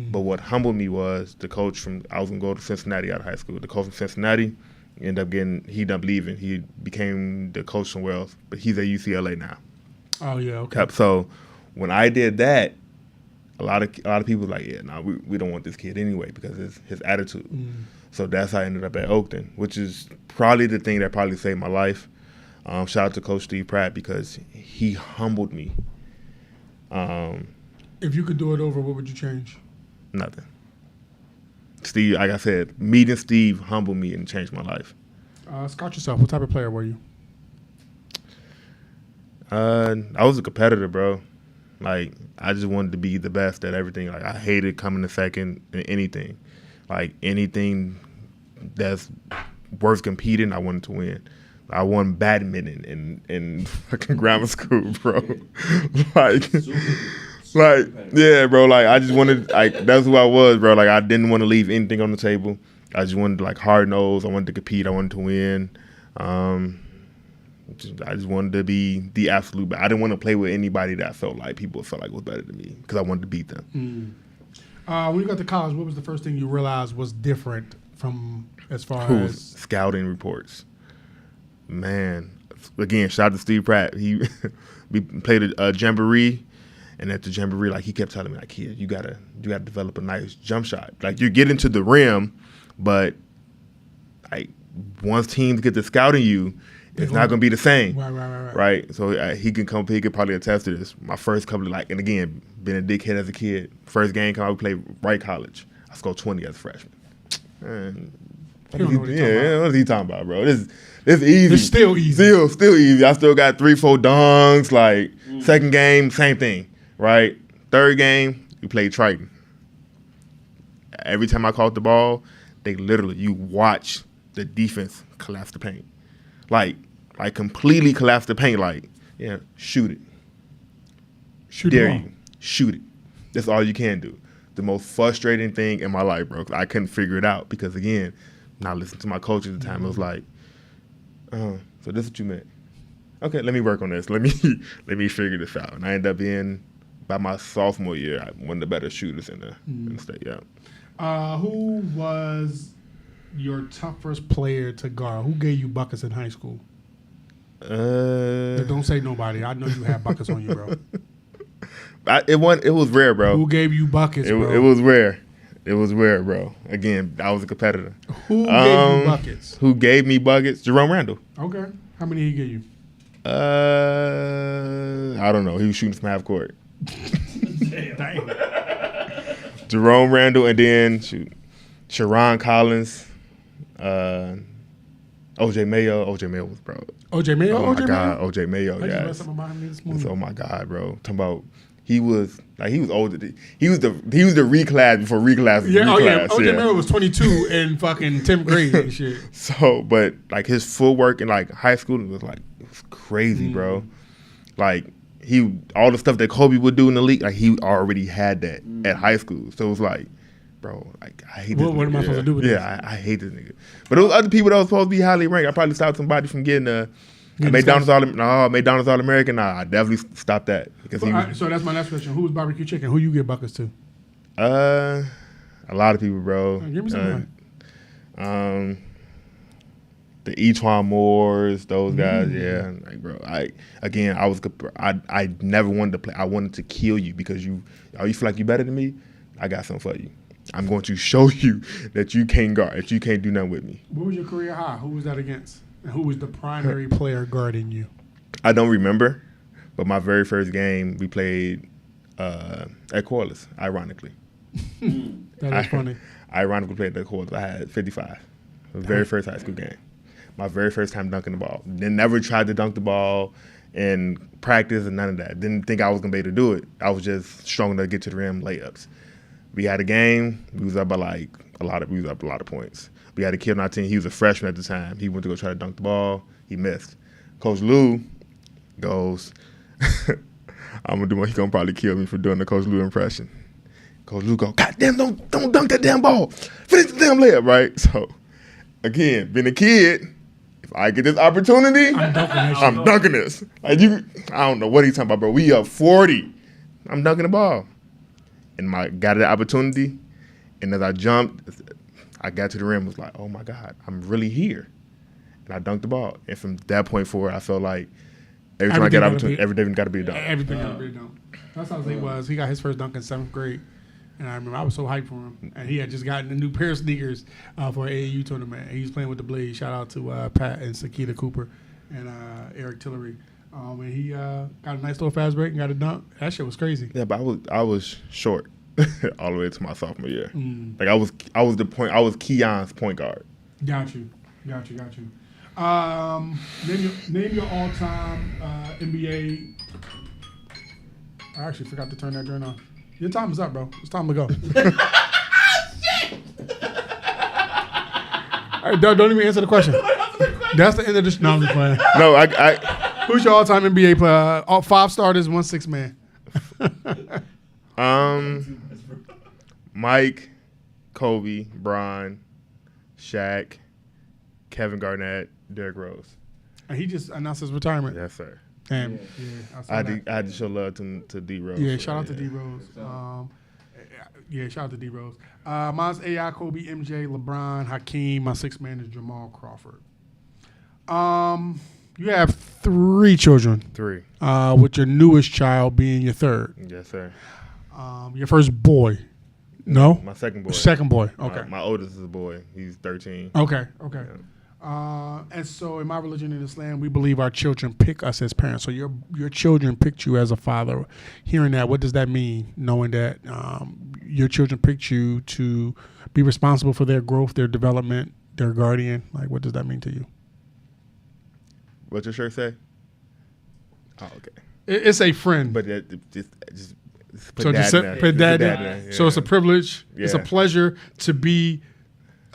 But what humbled me was the coach I was going to go to Cincinnati out of high school. The coach from Cincinnati he ended up leaving. He became the coach somewhere else, but he's at UCLA now. Oh, yeah, okay. So when I did that, a lot of people were like, yeah, no, we don't want this kid anyway because his attitude. So that's how I ended up at Oakton, which is probably the thing that probably saved my life. Shout out to Coach Steve Pratt because he humbled me. If you could do it over, what would you change? Nothing. Steve, like I said, meeting Steve humbled me and changed my life. Scout yourself. What type of player were you? I was a competitor, bro. Like, I just wanted to be the best at everything. Like, I hated coming in second in anything. Like, anything that's worth competing, I wanted to win. I won badminton in fucking grammar school, bro. like, yeah, bro. Like, I just wanted, like, that's who I was, bro. Like, I didn't want to leave anything on the table. I just wanted to, like, hard nose. I wanted to compete. I wanted to win. I just wanted to be the absolute best. I didn't want to play with anybody that people felt like was better than me because I wanted to beat them. When you got to college, what was the first thing you realized was different from as far as scouting reports? Man, again, shout out to Steve Pratt. We played a jamboree, and at the jamboree, like, he kept telling me, like, kid, you gotta develop a nice jump shot. Like, you're getting to the rim, but like, once teams get to scouting you, it's not gonna be the same. Right. So he could probably attest to this. My first couple of, and again, being a dickhead as a kid, first game come out, we played Wright College. I scored 20 as a freshman. What is he talking about, bro? This easy. It's still easy. Still easy. I still got 3-4 dunks. Like, second game, same thing, right? Third game, we played Triton. Every time I caught the ball, you watch the defense collapse the paint. Like completely collapse the paint. Like, yeah, shoot it. Dare you. Shoot it. That's all you can do. The most frustrating thing in my life, bro. I couldn't figure it out because, again, not listening to my coach at the time. It was like, so this is what you meant. Okay, let me work on this. Let me figure this out. And I ended up being, by my sophomore year, one of the better shooters in the state. Yeah. Who was your toughest player to guard? Who gave you buckets in high school? Don't say nobody. I know you had buckets on you, bro. It was rare, bro. Who gave you buckets, bro? It was rare. It was rare, bro. Again, I was a competitor. Who gave you buckets? Who gave me buckets? Jerome Randall. Okay. How many did he give you? I don't know. He was shooting from half court. Damn. Jerome Randall, and then Sharon Collins, OJ Mayo. OJ Mayo was, bro. OJ Mayo? Oh, my God. OJ Mayo, I yes. just read something about him this morning. Oh, my God, bro. Talking about, he was older. He was the reclass before reclass was reclass. Yeah. OJ Mayo was 22 in fucking 10th grade and shit. So, but, like, his footwork in, like, high school was crazy, bro. Like, all the stuff that Kobe would do in the league, like, he already had that at high school. So it was like, bro, like, I hate this nigga. What am I supposed to do with this? Yeah, I hate this nigga. But those other people that was supposed to be highly ranked, I probably stopped somebody from getting McDonald's All-American. Nah, I definitely stopped that. Because so that's my next question. Who was barbecue chicken? Who you get buckets to? A lot of people, bro. Give me something. the Etwan Moores, those guys, yeah. Like, bro, I never wanted to play. I wanted to kill you because you feel like you better than me. I got something for you. I'm going to show you that you can't guard, that you can't do nothing with me. What was your career high? Who was that against? And who was the primary player guarding you? I don't remember, but my very first game we played at Corliss, ironically. That is funny. I ironically played at Corliss. I had 55. The very first high school game. My very first time dunking the ball. Then never tried to dunk the ball in practice and none of that. Didn't think I was going to be able to do it. I was just strong enough to get to the rim layups. We had a game. We was up by like a lot of points. We had a kid on our team. He was a freshman at the time. He went to go try to dunk the ball. He missed. Coach Lou goes, I'm going to do one. He's going to probably kill me for doing the Coach Lou impression. Coach Lou goes, God damn, don't dunk that damn ball. Finish the damn layup, right? So, again, being a kid, if I get this opportunity, I'm dunking this. Like I don't know what he's talking about, bro. We up 40. I'm dunking the ball. And got the opportunity, and as I jumped, I got to the rim, was like, oh my God, I'm really here. And I dunked the ball. And from that point forward, I felt like every time I get opportunity, everything got to be a dunk. Everything got to be a dunk. That's how he was. He got his first dunk in 7th grade. And I remember I was so hyped for him. And he had just gotten a new pair of sneakers for an AAU tournament. And he was playing with the Blaze. Shout out to Pat and Sakita Cooper and Eric Tillery. And he got a nice little fast break and got a dunk. That shit was crazy. Yeah, but I was short all the way to my sophomore year. Like I was Keon's point guard. Got you. Name your all-time NBA. I actually forgot to turn that joint on. Your time is up, bro. It's time to go. Shit! All right, don't even answer the question. That's the end of the No, I'm just playing. No, Who's your all-time NBA player? All 5 starters, 1 6 man. Mike, Kobe, Bron, Shaq, Kevin Garnett, Derrick Rose. And he just announced his retirement. Yes, sir. Damn. I had to show love to D Rose. Yeah, shout out to D Rose. Shout out to D Rose. Mine's AI, Kobe, MJ, LeBron, Hakeem. My 6th man is Jamal Crawford. You have 3 children. 3. With your newest child being your 3rd. Yes, sir. Your first boy. No? My second boy. Second boy. Okay. My oldest is a boy. He's 13. Okay. Yeah. And so in my religion in Islam, we believe our children pick us as parents. So your children picked you as a father. Hearing that, what does that mean? Knowing that your children picked you to be responsible for their growth, their development, their guardian. Like, what does that mean to you? What's your shirt say? Oh, okay. It's a friend. But just put so dad in there. put dad in. Yeah. So it's a privilege. Yeah. It's a pleasure to be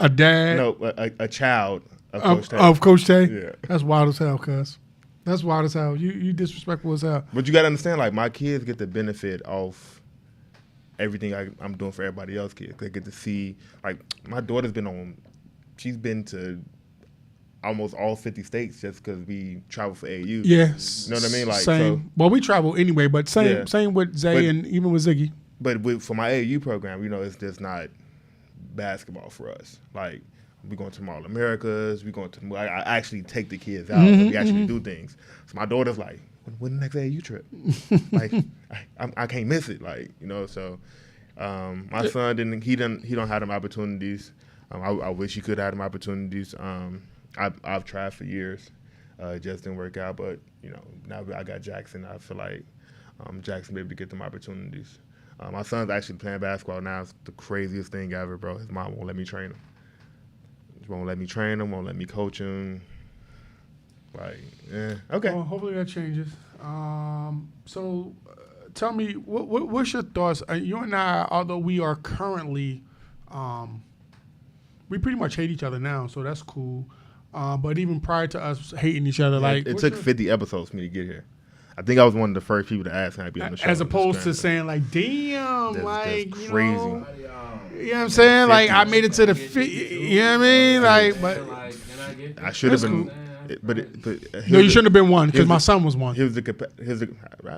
a dad. No, a child. Of Coach Tay? Yeah. That's wild as hell, cuz. That's wild as hell. You disrespectful as hell. But you got to understand, like, my kids get the benefit of everything I'm doing for everybody else's kids. They get to see, like, my daughter's she's been to almost all 50 states just because we travel for AAU. Yeah. You know what I mean? Like, same. So, well, we travel anyway, but same with Zay and even with Ziggy. But for my AAU program, it's just not basketball for us. Like, we going to the Mall Americas. We going to. I actually take the kids out. And we actually do things. So my daughter's like, "When the next AAU trip?" Like, I can't miss it. Like, So, my son He don't have them opportunities. I wish he could have them opportunities. I've tried for years. Just didn't work out. But now I got Jackson. I feel like Jackson be able to get them opportunities. My son's actually playing basketball now. It's the craziest thing ever, bro. His mom won't let me train him. Won't let me train him, won't let me coach him. Like, okay. Well, hopefully that changes. So tell me, what's your thoughts? You and I, although we are currently, we pretty much hate each other now, so that's cool. But even prior to us hating each other, it took 50 episodes for me to get here. I think I was one of the first people to ask can I be on the show. As opposed to saying like, damn, that's crazy. You know what I'm saying? Like, I made it to the you know what I mean? Like, but I should have been. No, you shouldn't have been one because my son was one. Here's the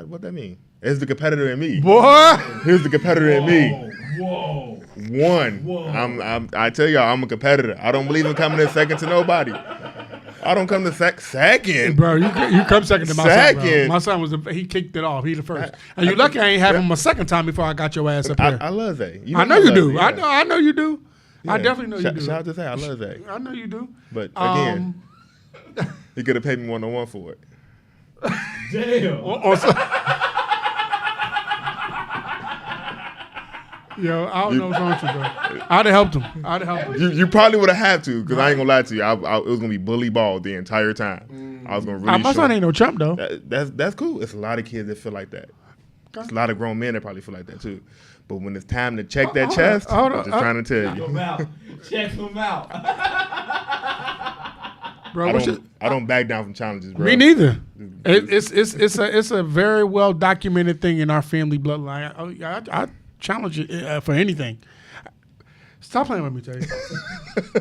what that mean? Here's the competitor in me. Boy, here's the competitor in me. Whoa. One. I tell y'all, I'm a competitor. I don't believe in coming in second to nobody. I don't come to second. Bro, you come second to my son, bro. Second. My son he kicked it off. He the first. And you're lucky I ain't have him a second time before I got your ass up here. I love Zay. I know you do. Zay, yeah. I know you do. I Yeah. definitely know you do. Shout out to Zay. I love Zay. I know you do. But again, he could have paid me 1-on-1 for it. Damn. Yo, I don't know what's wrong with you, bro. I'd have helped him. You probably would have had to, because I ain't gonna lie to you. It was gonna be bully ball the entire time. I was gonna really. My son ain't no chump though. That's cool. It's a lot of kids that feel like that. It's a lot of grown men that probably feel like that too. But when it's time to check that chest, I'm just trying to tell you. Check him out. Bro, I don't back down from challenges, bro. me neither. It's a very well documented thing in our family bloodline. I challenge it for anything. Stop playing with me, Tay.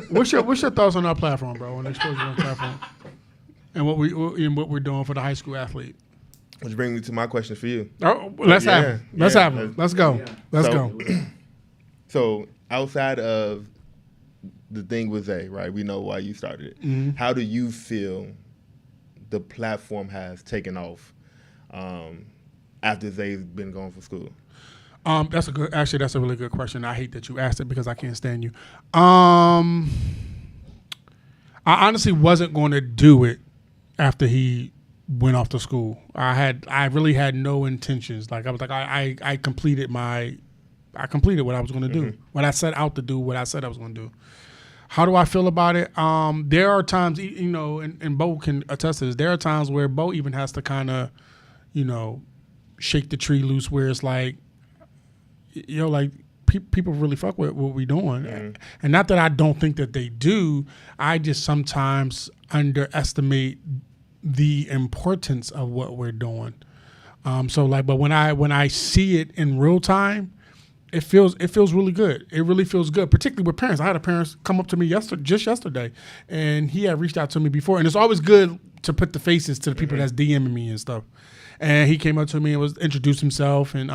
What's your thoughts on our platform, bro? On the Exposure Runs platform, and what we're doing for the high school athlete. Which brings me to my question for you. Oh, let's have him. Let's go. Yeah. Let's go. So outside of the thing with Zay, right? We know why you started it. Mm-hmm. How do you feel the platform has taken off after Zay's been going for school? That's a really good question. I hate that you asked it because I can't stand you. I honestly wasn't going to do it after he went off to school. I really had no intentions. Like I was like I completed what I was going to do. Mm-hmm. What I set out to do, what I said I was going to do. How do I feel about it? There are times, and Bo can attest to this. There are times where Bo even has to kind of, shake the tree loose, where it's like, people really fuck with what we doing. Mm-hmm. And not that I don't think that they do. I just sometimes underestimate the importance of what we're doing. But when I see it in real time, it feels really good. It really feels good, particularly with parents. I had a parent come up to me just yesterday, and he had reached out to me before. And it's always good to put the faces to the people that's DMing me and stuff. And he came up to me and introduced himself and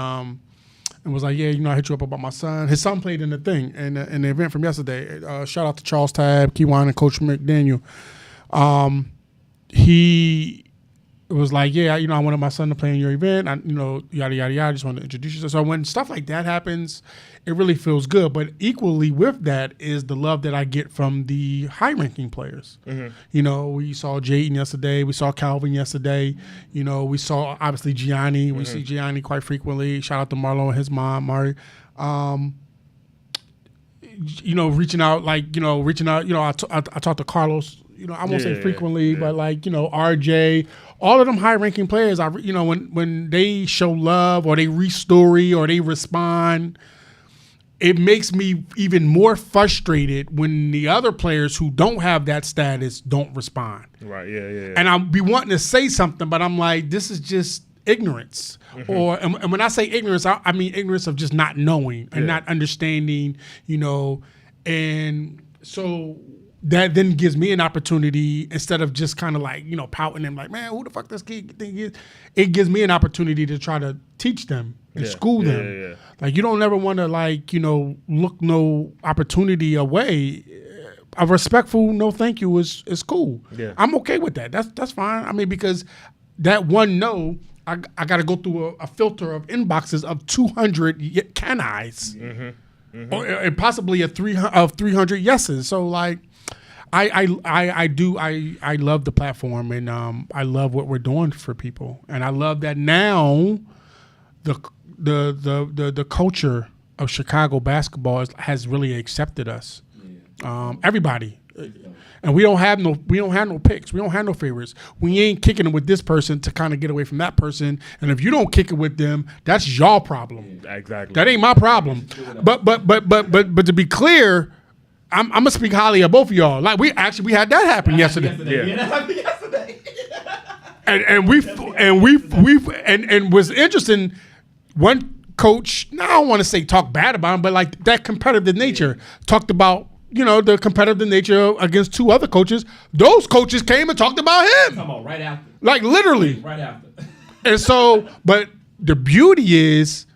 was like, yeah, I hit you up about my son. His son played in the thing, in the event from yesterday. Shout out to Charles Tab, Keywan, and Coach McDaniel. He was like, yeah, I wanted my son to play in your event. Yada, yada, yada. I just wanted to introduce you. So when stuff like that happens, it really feels good. But equally with that is the love that I get from the high-ranking players. Mm-hmm. We saw Jayden yesterday. We saw Calvin yesterday. We saw, obviously, Gianni. Mm-hmm. We see Gianni quite frequently. Shout out to Marlo and his mom, Mari. Reaching out. I talked to Carlos. I won't say frequently, but RJ, all of them high-ranking players. When they show love or they restory or they respond, it makes me even more frustrated when the other players who don't have that status don't respond. Right. Yeah. And I'll be wanting to say something, but I'm like, this is just ignorance. Mm-hmm. And when I say ignorance, I mean ignorance of just not knowing and not understanding. And so that then gives me an opportunity, instead of just kind of pouting and like, man, who the fuck this kid thing is? It gives me an opportunity to try to teach them and school them. Yeah. Like, you don't never want to look no opportunity away. A respectful no thank you is cool. Yeah. I'm okay with that. That's fine. I mean, because that one no, I got to go through a filter of inboxes of 200 can I's. Mm-hmm. Or possibly of 300 yeses. So I love the platform, and I love what we're doing for people, and I love that now the culture of Chicago basketball has really accepted us. Everybody, and we don't have no picks. We don't have no favorites. We ain't kicking it with this person to kind of get away from that person. And if you don't kick it with them, that's your problem. Yeah, exactly. That ain't my problem. But to be clear, I'm gonna speak highly of both of y'all. Like we had that happen yesterday. Yeah, that happened yesterday. and was interesting. One coach, now I don't want to say talk bad about him, but that competitive nature talked about the competitive nature against two other coaches. Those coaches came and talked about him. Come on, right after. Like literally. Right after. And so, but the beauty is,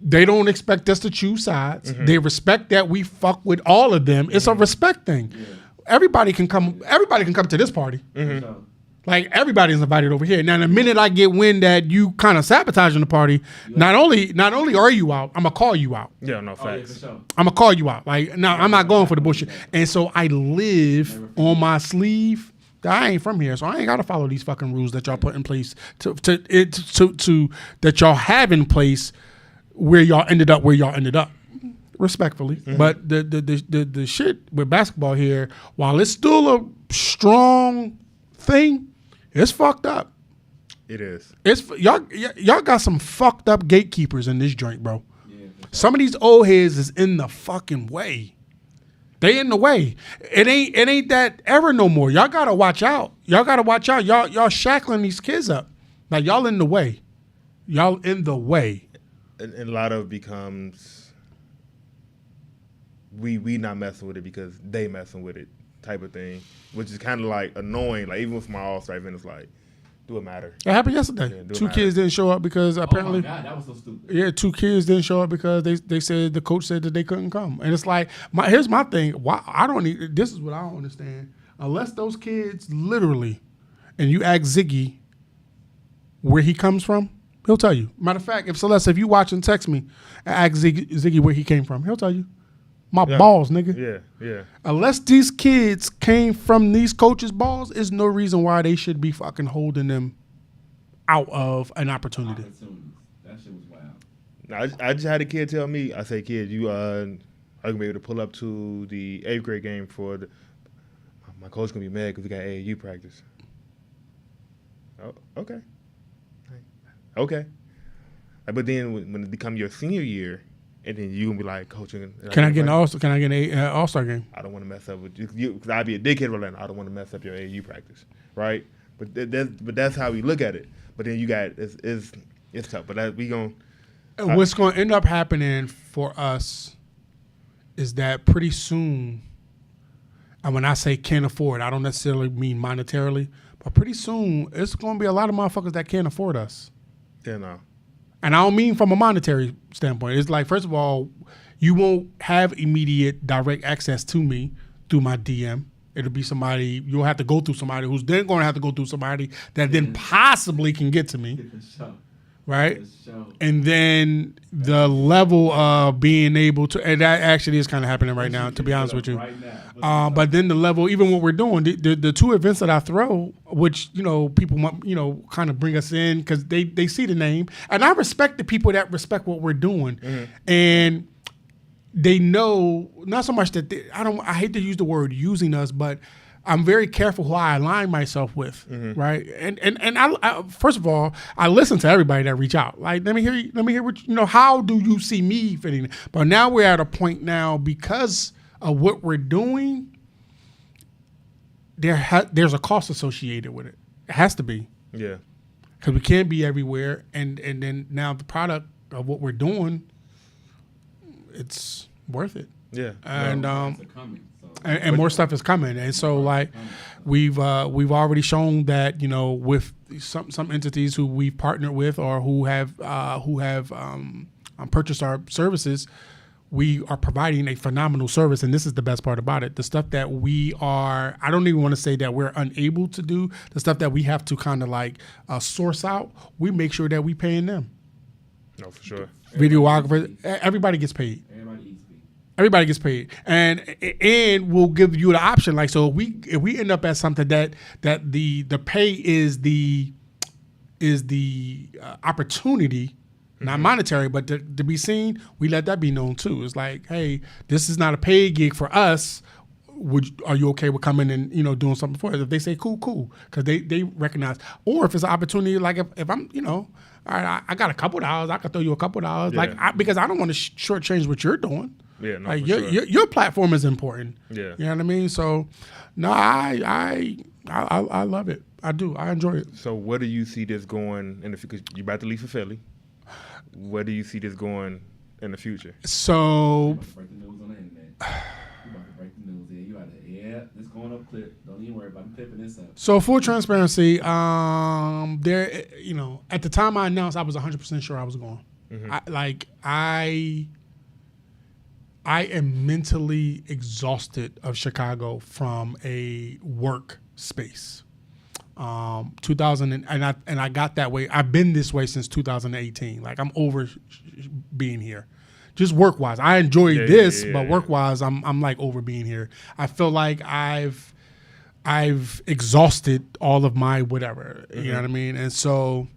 they don't expect us to choose sides. Mm-hmm. They respect that we fuck with all of them. It's a respect thing. Yeah. everybody can come to this party. So, Like everybody's invited over here. Now, the minute I get wind that you kind of sabotaging the party, not only are you out, I'm gonna call you out. Yeah, no oh, yeah, for facts. sure. I'm gonna call you out. Like, now I'm not going for the bullshit. And so I live on my sleeve that I ain't from here, so I ain't gotta follow these fucking rules that y'all put in place to that y'all have in place where y'all ended up respectfully. But the shit with basketball here, while it's still a strong thing, it's fucked up. It is. It's y'all got some fucked up gatekeepers in this joint, bro. Yeah, for sure. Some of these old heads is in the fucking way. They in the way. It ain't that ever no more. Y'all gotta watch out. Y'all shackling these kids up. Like, y'all in the way. Y'all in the way. And a lot of it becomes we not messing with it because they messing with it type of thing, which is kind of like annoying. Like, even with my all-star event, it's like, do it matter? It happened yesterday. Yeah, do it 2 matter. kids didn't show up because apparently. Oh my God, that was so stupid. Yeah, 2 kids didn't show up because they said the coach said that they couldn't come. And it's like, here's my thing. Why I don't need, this is what I don't understand. Unless those kids literally, and you ask Ziggy where he comes from, he'll tell you. Matter of fact, if you watch and text me and ask Ziggy where he came from, he'll tell you. My balls, nigga. Yeah. Unless these kids came from these coaches' balls, there's no reason why they should be fucking holding them out of an opportunity. That shit was wild. Now, I just had a kid tell me, I say, kid, you are gonna be able to pull up to the 8th grade game for my coach gonna be mad because we got AAU practice. Oh, okay. But then when it become your senior year, and then you gonna be like, coaching. Can I get an all-star game? I don't want to mess up with you because I'd be a dickhead for that. I don't want to mess up your AAU practice, right? But that's how we look at it. But then you got it's tough. But we gonna. What's going to end up happening for us is that pretty soon, and when I say can't afford, I don't necessarily mean monetarily, but pretty soon it's going to be a lot of motherfuckers that can't afford us. Yeah, no. And I don't mean from a monetary standpoint. It's like, first of all, you won't have immediate direct access to me through my DM. It'll be somebody, you'll have to go through somebody who's then going to have to go through somebody that then possibly can get to me, For sure. right? For sure. And then the level of being able to, and that actually is kind of happening right now, to be honest with you. Right now. But then the level, even what we're doing, the 2 events that I throw, which, people, kind of bring us in because they see the name. And I respect the people that respect what we're doing. Mm-hmm. And they know, not so much that I hate to use the word using us, but I'm very careful who I align myself with, right? And I first of all, I listen to everybody that reach out. Like, let me hear what how do you see me fitting? But now we're at a point now because of what we're doing. There's a cost associated with it. It has to be. Yeah. Because we can't be everywhere, and then now the product of what we're doing, it's worth it. Yeah. And Coming, so. and more stuff is coming, and so like we've already shown that with some entities who we've partnered with or who have purchased our services, we are providing a phenomenal service, and this is the best part about it. The stuff that I don't even want to say that we're unable to do, the stuff that we have to kind of like source out, we make sure that we paying them. No, for sure. Videographers, everybody gets paid. Everybody gets paid, and we'll give you the option. Like, so if we end up at something that the pay is the opportunity, not monetary, but to be seen, we let that be known too. It's like, hey, this is not a paid gig for us. Are you okay with coming and doing something for us? If they say cool, because they recognize, or if it's an opportunity, like if I'm all right, I got a couple $, I could throw you a couple $, Yeah. because I don't want to shortchange what you're doing. Yeah, no, like for your platform is important. Yeah. You know what I mean? So no, I love it. I do. I enjoy it. So where do you see this going in the future? Because you're about to leave for Philly. Where do you see this going in the future? So Break the news on the internet. You about to break the news here. You out there? Yeah, this going up clip. Don't even worry about me clipping this up. So full transparency, there, at the time I announced, I was 100% sure I was going. I am mentally exhausted of Chicago from a work space. 2000 and I got that way. I've been this way since 2018. Like I'm over being here, just work wise. I enjoy this, but work wise, I'm like over being here. I feel like I've exhausted all of my whatever. You know what I mean? And so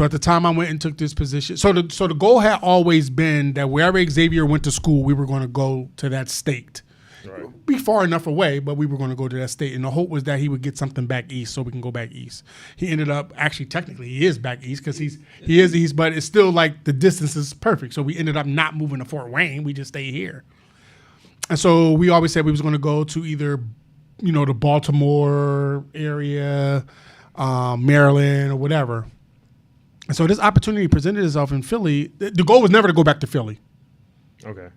at the time I went and took this position. So the goal had always been that wherever Xavier went to school, we were going to go to that state. Right. Be far enough away, but we were going to go to that state. And the hope was that he would get something back east so we can go back east. He ended up, actually, technically, he is back east because he is east, but it's still like the distance is perfect. So we ended up not moving to Fort Wayne. We just stayed here. And so we always said we was going to go to either, the Baltimore area, Maryland, or whatever. And so this opportunity presented itself in Philly. The goal was never to go back to Philly. Okay.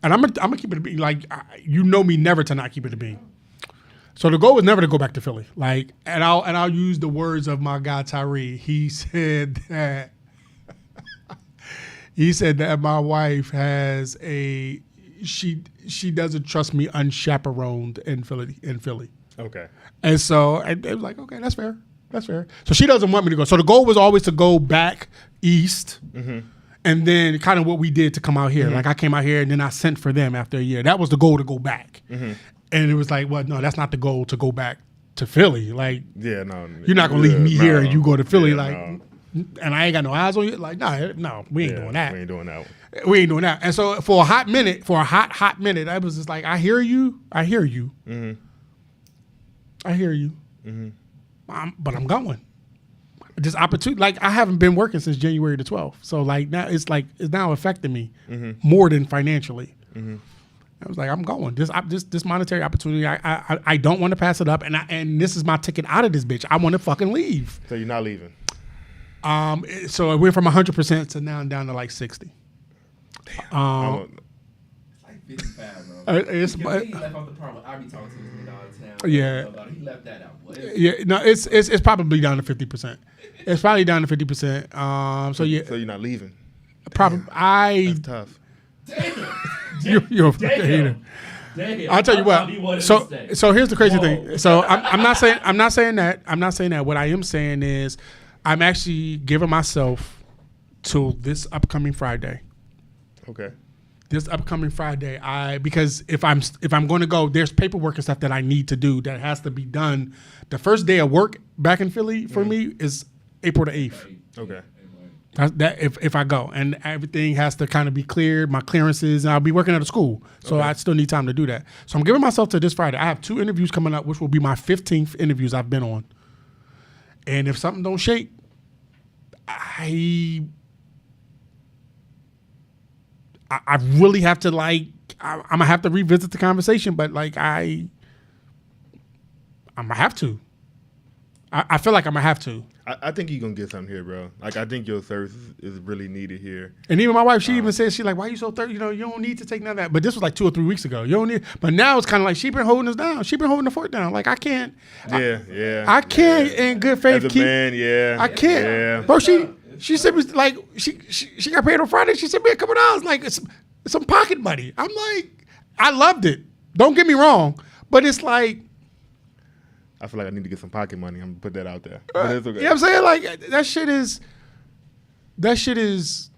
And I'm gonna keep it a bean. Like, you know me never to not keep it a bean. So the goal was never to go back to Philly. Like, and I'll use the words of my guy Tyree. He said that my wife has she doesn't trust me unchaperoned in Philly. Okay. And so it was like, okay, that's fair. That's fair. So she doesn't want me to go. So the goal was always to go back east. Mm-hmm. And then kind of what we did to come out here. Mm-hmm. Like I came out here and then I sent for them after a year. That was the goal, to go back. Mm-hmm. And it was like, well, no, that's not the goal, to go back to Philly. Like, yeah, no, you're not going to leave me here and you go to Philly. And I ain't got no eyes on you. Like, no, we ain't doing that. We ain't doing that. We ain't doing that. And so for a hot minute, I was just like, I hear you. Mm-hmm. I hear you. Mm-hmm. But I'm going. This opportunity, like I haven't been working since January the 12th. So like now it's now affecting me more than financially. Mm-hmm. I was like, I'm going. This monetary opportunity, I don't want to pass it up. And this is my ticket out of this bitch. I want to fucking leave. So you're not leaving? So it went from 100% to now down to like 60. Damn. It's like 55, bro. He left off the part where I be talking to this nigga all the time. Yeah. He left that out. Yeah, no, it's probably down to 50%. It's probably down to 50%. So yeah. So you're not leaving? Probably. That's tough. Damn. You're a fucking hater. Damn. I'll tell you what. So here's the crazy thing. So I'm not saying that. What I am saying is, I'm actually giving myself till this upcoming Friday. Okay. This upcoming Friday, because if I'm going to go, there's paperwork and stuff that I need to do that has to be done. The first day of work back in Philly for me is April the 8th. Okay. That if I go, and everything has to kind of be cleared, my clearances, and I'll be working at a school, so I still need time to do that. So I'm giving myself to this Friday. I have 2 interviews coming up, which will be my 15th interviews I've been on. And if something don't shake, I really have to I'm gonna have to revisit the conversation, but like I'm gonna have to. I feel like I'm gonna have to. I think you're gonna get something here, bro. Like I think your service is really needed here. And even my wife, she even says, why you so thirsty? You don't need to take none of that. But this was like 2 or 3 weeks ago. You don't need. But now it's kind of like she been holding us down. She been holding the fort down. Like I can't. I can't in good faith As a man, I can't. Yeah. Bro, she sent me like she got paid on Friday. She sent me a couple $, like it's some pocket money. I'm like, I loved it. Don't get me wrong, but it's like, I feel like I need to get some pocket money. I'm gonna put that out there. But it's okay. You know what I'm saying? Like that shit is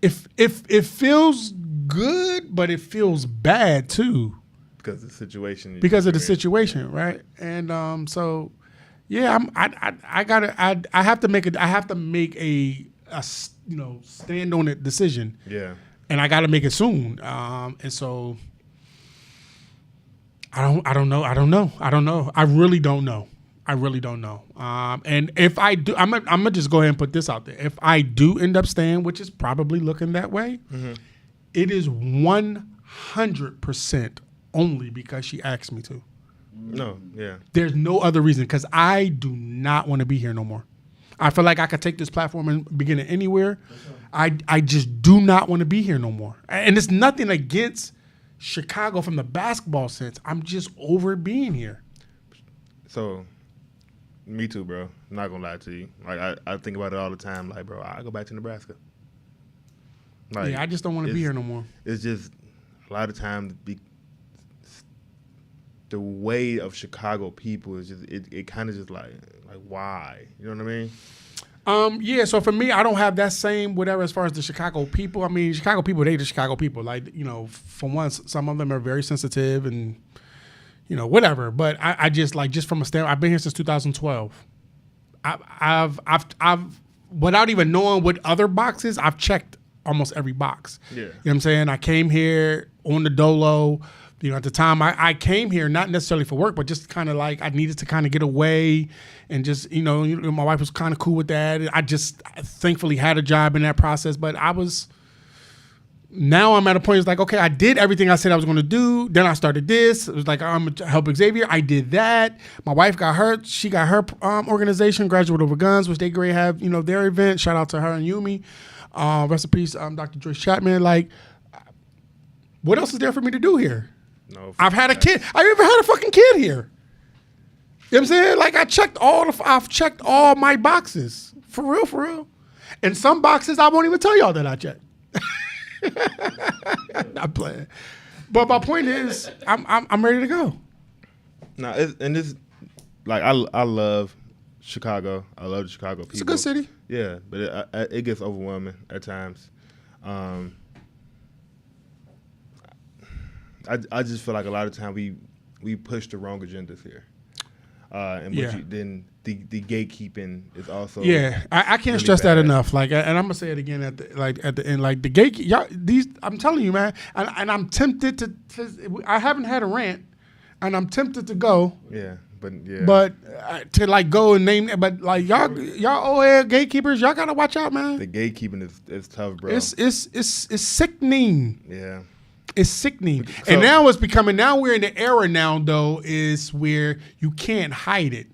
it feels good, but it feels bad too. Because of the situation. Because of the situation, right? And so yeah, I have to make a stand on it decision. Yeah. And I gotta make it soon. And so I don't know. I really don't know. And if I do, I'm gonna just go ahead and put this out there. If I do end up staying, which is probably looking that way, it is 100% only because she asked me to. No, yeah. There's no other reason, because I do not want to be here no more. I feel like I could take this platform and begin it anywhere. I just do not want to be here no more. And it's nothing against Chicago from the basketball sense. I'm just over being here. So, me too, bro. I'm not gonna lie to you. Like I think about it all the time. Like, bro, I go back to Nebraska. Like, yeah, I just don't want to be here no more. It's just a lot of times the way of Chicago people is just it kind of just like why, you know what I mean? Yeah, so for me, I don't have that same whatever as far as the Chicago people. I mean, Chicago people, they the Chicago people. Like, you know, for once, some of them are very sensitive and, you know, whatever. But I just like, just from a standpoint, I've been here since 2012. I've without even knowing what other boxes, I've checked almost every box. Yeah. You know what I'm saying? I came here on the dolo. You know, at the time I came here, not necessarily for work, but just kind of like I needed to kind of get away and just, you know, my wife was kind of cool with that. I thankfully had a job in that process, but now I'm at a point, it's like, okay, I did everything I said I was going to do. Then I started this. It was like, I'm going to help Xavier. I did that. My wife got hurt. She got her organization, Graduate Over Guns, which they great have, you know, their event. Shout out to her and Yumi. Rest in peace, Dr. Joyce Chapman. Like, what else is there for me to do here? No, I've had a kid. I even had a fucking kid here. You know what I'm saying? Like I've checked all my boxes. For real. And some boxes I won't even tell y'all that I checked. Not playing. But my point is, I'm ready to go. No, it's like I love Chicago. I love the Chicago people. It's a good city. Yeah, but it gets overwhelming at times. I just feel like a lot of time we push the wrong agendas here, and then the gatekeeping is also I can't really stress that bad. enough. Like, and I'm gonna say it again at the end. Like the gate, y'all, I'm telling you, man, and I'm tempted to. I haven't had a rant, and I'm tempted to go. Yeah, but to like go and name, but like y'all old gatekeepers, y'all gotta watch out, man. the gatekeeping is tough, bro. It's sickening. Yeah. It's sickening. So, and now it's becoming, now we're in the era now, though, is where you can't hide it.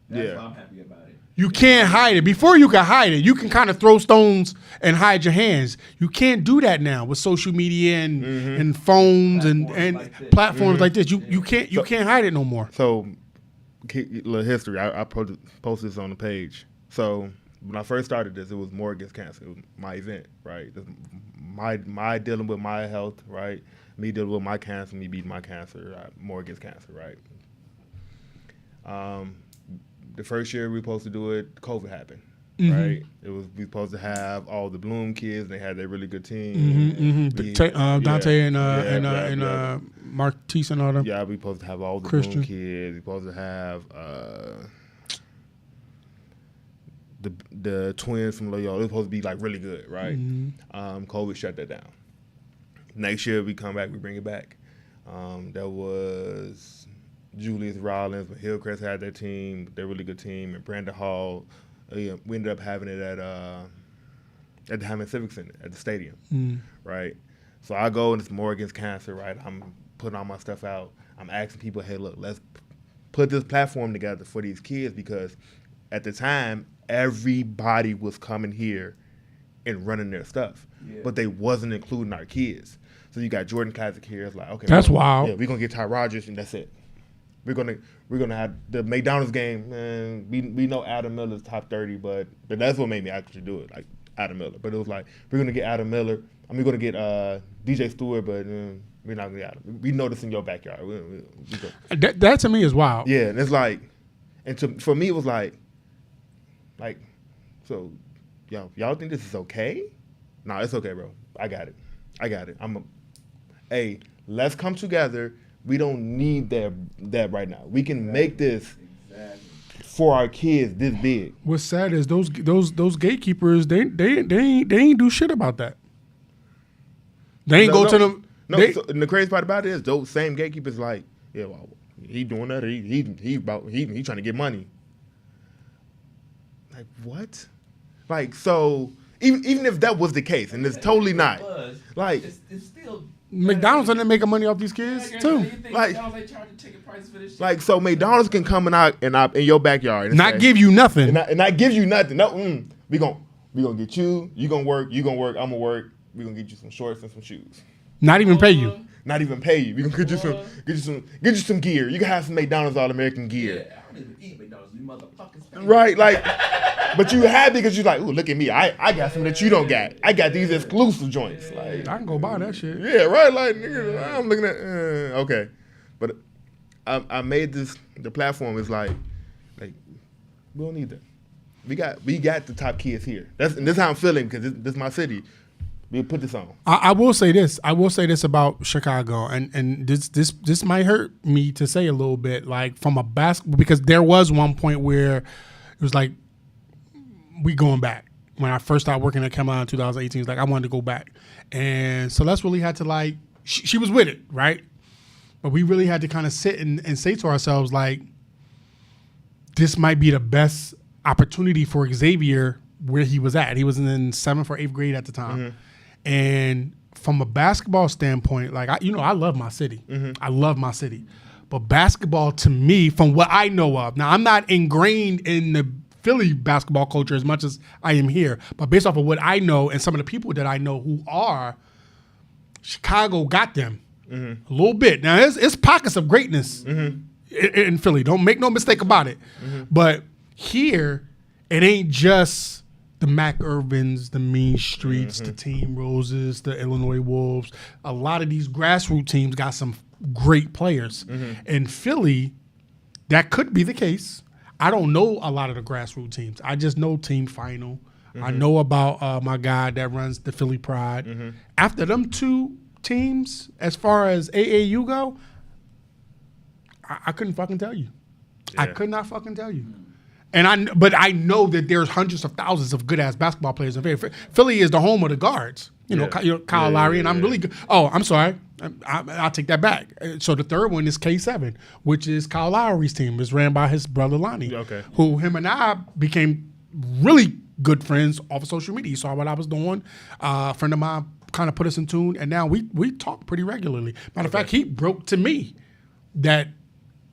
That's why I'm happy about it. You can't hide it. Before you could hide it, you can kind of throw stones and hide your hands. You can't do that now with social media and phones and platforms like this. You can't hide it no more. So, little history. I posted this on the page. So when I first started this, it was More Against Cancer. It was my event, right? My dealing with my health, right? Me dealing with my cancer, me beating my cancer, More Against Cancer, right? The first year we were supposed to do it, COVID happened, right? We were supposed to have all the Bloom kids. They had their really good team. Dante and Martise and all them. Yeah, we supposed to have all the Christian Bloom kids. We supposed to have the twins from Loyola. They're supposed to be like really good, right? COVID shut that down. Next year we come back, we bring it back. That was Julius Rollins, but Hillcrest had their team, their really good team, and Brandon Hall. We ended up having it at the Hammond Civic Center at the stadium, right? So I go and it's More Against Cancer, right? I'm putting all my stuff out. I'm asking people, hey, look, let's put this platform together for these kids because at the time, everybody was coming here and running their stuff, but they wasn't including our kids. So you got Jordan Classic here. It's like, okay, that's wild. Yeah, we're gonna get Ty Rogers and that's it. We're gonna have the McDonald's game. Man, we know Adam Miller's top 30, but that's what made me actually do it, like Adam Miller. But it was like we're gonna get Adam Miller. We're gonna get DJ Stewart, but we're not gonna get Adam. We know this in your backyard. That to me is wild. Yeah, and it's like, for me it was like, so, y'all think this is okay? No, it's okay, bro. I got it. Hey, let's come together. We don't need that right now. We can make this for our kids this big. What's sad is those gatekeepers, they ain't do shit about that. They ain't go to them. No, and the crazy part about it is those same gatekeepers like, yeah, well, he doing that. He trying to get money. Like what? Like so. Even if that was the case, and it's totally not. Like it's still McDonald's ain't making money off these kids too. Like so, McDonald's can come in your backyard and not give you nothing, and not give you nothing. No, we gonna get you. You gonna work. I'm gonna work. We gonna get you some shorts and some shoes. Not even pay you. Not even pay you. We gonna get you some gear. You can have some McDonald's All American gear. Yeah, Right, like, but you happy because you're like, ooh, look at me. I got something that you don't got. I got these exclusive joints. Like, I can go buy that shit. yeah, right. Like, nigga, I'm looking at, okay. But I made this, the platform is like, we don't need that. We got the top kids here. And this is how I'm feeling because this is my city. We put this on. I will say this. I will say this about Chicago, and this might hurt me to say a little bit, like from a basketball, because there was one point where it was like, we going back. When I first started working at Camelot in 2018, it's like I wanted to go back, and Celeste really had to like, she was with it, right? But we really had to kind of sit and say to ourselves like, this might be the best opportunity for Xavier where he was at. He was in 7th or 8th grade at the time. Mm-hmm. And from a basketball standpoint, like, I love my city. Mm-hmm. I love my city. But basketball to me, from what I know of, now I'm not ingrained in the Philly basketball culture as much as I am here, but based off of what I know and some of the people that I know who are, Chicago got them a little bit. Now, it's pockets of greatness in Philly. Don't make no mistake about it. Mm-hmm. But here, it ain't just the Mac Urbans, the Mean Streets, the Team Roses, the Illinois Wolves. A lot of these grassroots teams got some great players. In Philly, that could be the case. I don't know a lot of the grassroots teams. I just know Team Final. I know about my guy that runs the Philly Pride. After them two teams, as far as AAU go, I couldn't fucking tell you. Yeah. I could not fucking tell you. But I know that there's hundreds of thousands of good ass basketball players in Philly. Philly is the home of the guards. You know, Kyle Lowry, and I'm really good. Oh, I'm sorry. I'll take that back. So the third one is K7, which is Kyle Lowry's team. It's ran by his brother Lonnie, who him and I became really good friends off of social media. He saw what I was doing. A friend of mine kind of put us in tune, and now we talk pretty regularly. Matter of fact, he broke to me that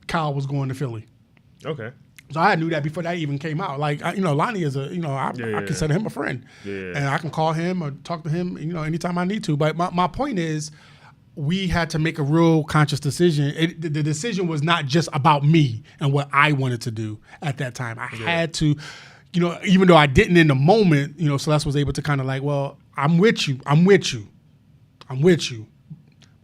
Kyle was going to Philly. Okay. So I knew that before that even came out. Like, Lonnie is I consider him a friend. Yeah. And I can call him or talk to him, anytime I need to. But my point is, we had to make a real conscious decision. The decision was not just about me and what I wanted to do at that time. I had to, even though I didn't in the moment, Celeste was able to kind of like, well, I'm with you.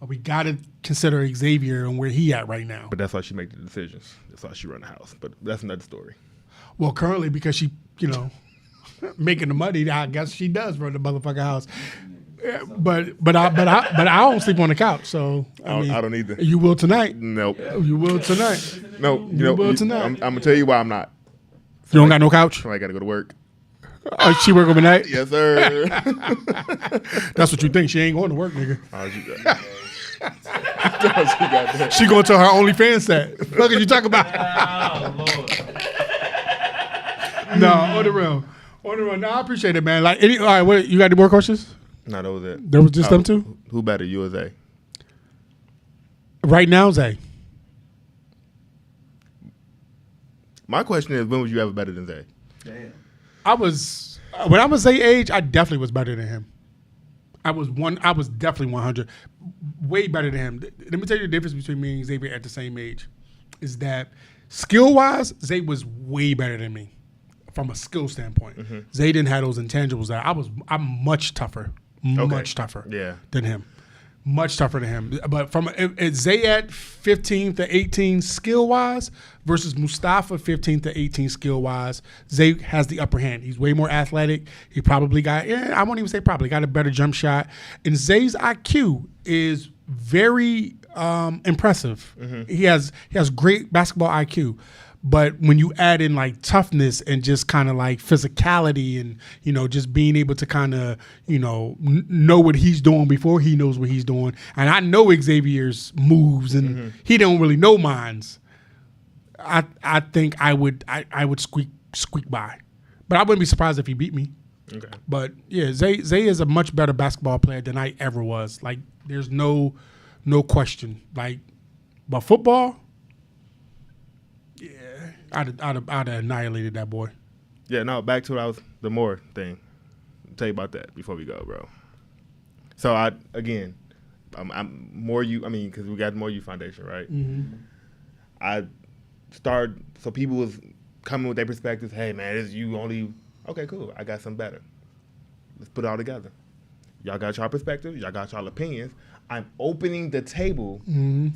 But we got to consider Xavier and where he at right now. But that's how she make the decisions. That's how she run the house. But that's another story. Well, currently, because she, making the money, I guess she does run the motherfucking house. But I don't sleep on the couch, so I don't either. You will tonight. Nope. You will tonight. No, you will tonight. I'm gonna tell you why I'm not. You don't got no couch? I gotta go to work. Oh, she work overnight? Yes, sir. That's what you think. She ain't going to work, nigga. She going to her OnlyFans set. What are you talking about? Oh, Lord. No, on the real. No, I appreciate it, man. Like, all right, what, you got any more questions? No, that was it. There was just them two? Who better, you or Zay? Right now, Zay. My question is, when was you ever better than Zay? Damn. When I was Zay age, I definitely was better than him. I was definitely 100, way better than him. Let me tell you the difference between me and Xavier at the same age, is that skill-wise, Zay was way better than me from a skill standpoint. Zay didn't have those intangibles that I'm much tougher, than him. Much tougher than him. But from Zay at 15 to 18 skill-wise versus Mustafa 15 to 18 skill-wise, Zay has the upper hand. He's way more athletic. He probably I won't even say probably, got a better jump shot. And Zay's IQ is very impressive. He has great basketball IQ. But when you add in like toughness and just kind of like physicality and, just being able to kind of, know what he's doing before he knows what he's doing. And I know Xavier's moves and he don't really know mine's. I think I would squeak by. But I wouldn't be surprised if he beat me. Okay. But yeah, Zay is a much better basketball player than I ever was. Like, there's no question. Like, but football, I'd have annihilated that boy. Yeah, no, back to the more thing. I'll tell you about that before we go, bro. So I'm more you. I mean, because we got the More You Foundation, right? so people was coming with their perspectives. Hey man, it's you only. Okay, cool. I got something better. Let's put it all together. Y'all got y'all perspectives. Y'all got y'all opinions. I'm opening the table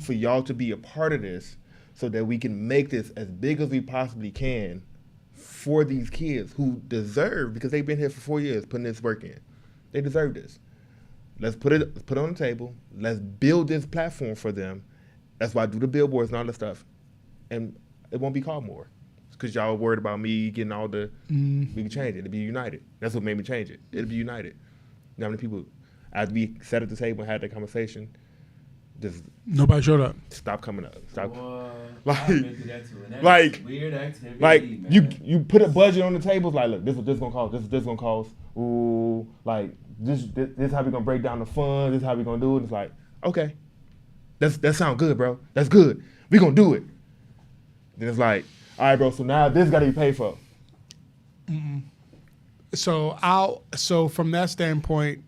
for y'all to be a part of this so that we can make this as big as we possibly can for these kids who deserve, because they've been here for 4 years putting this work in. They deserve this. Let's put it on the table. Let's build this platform for them. That's why I do the billboards and all that stuff. And it won't be called more. Because y'all worried about me getting all the, we can change it. It'll be united. That's what made me change it. It'll be united. You know how many people, as we sat at the table and had that conversation, just nobody showed up. Stop coming up. Stop. I've been through that too. And that's Like, weird activity, like man. you put a budget on the table. Like, look, this is what this gonna cost. This is this gonna cost. Ooh, like this is how we gonna break down the funds. This is how we gonna do it. It's like, okay, that sounds good, bro. That's good. We gonna do it. Then it's like, all right, bro. So now this got to be paid for. So from that standpoint,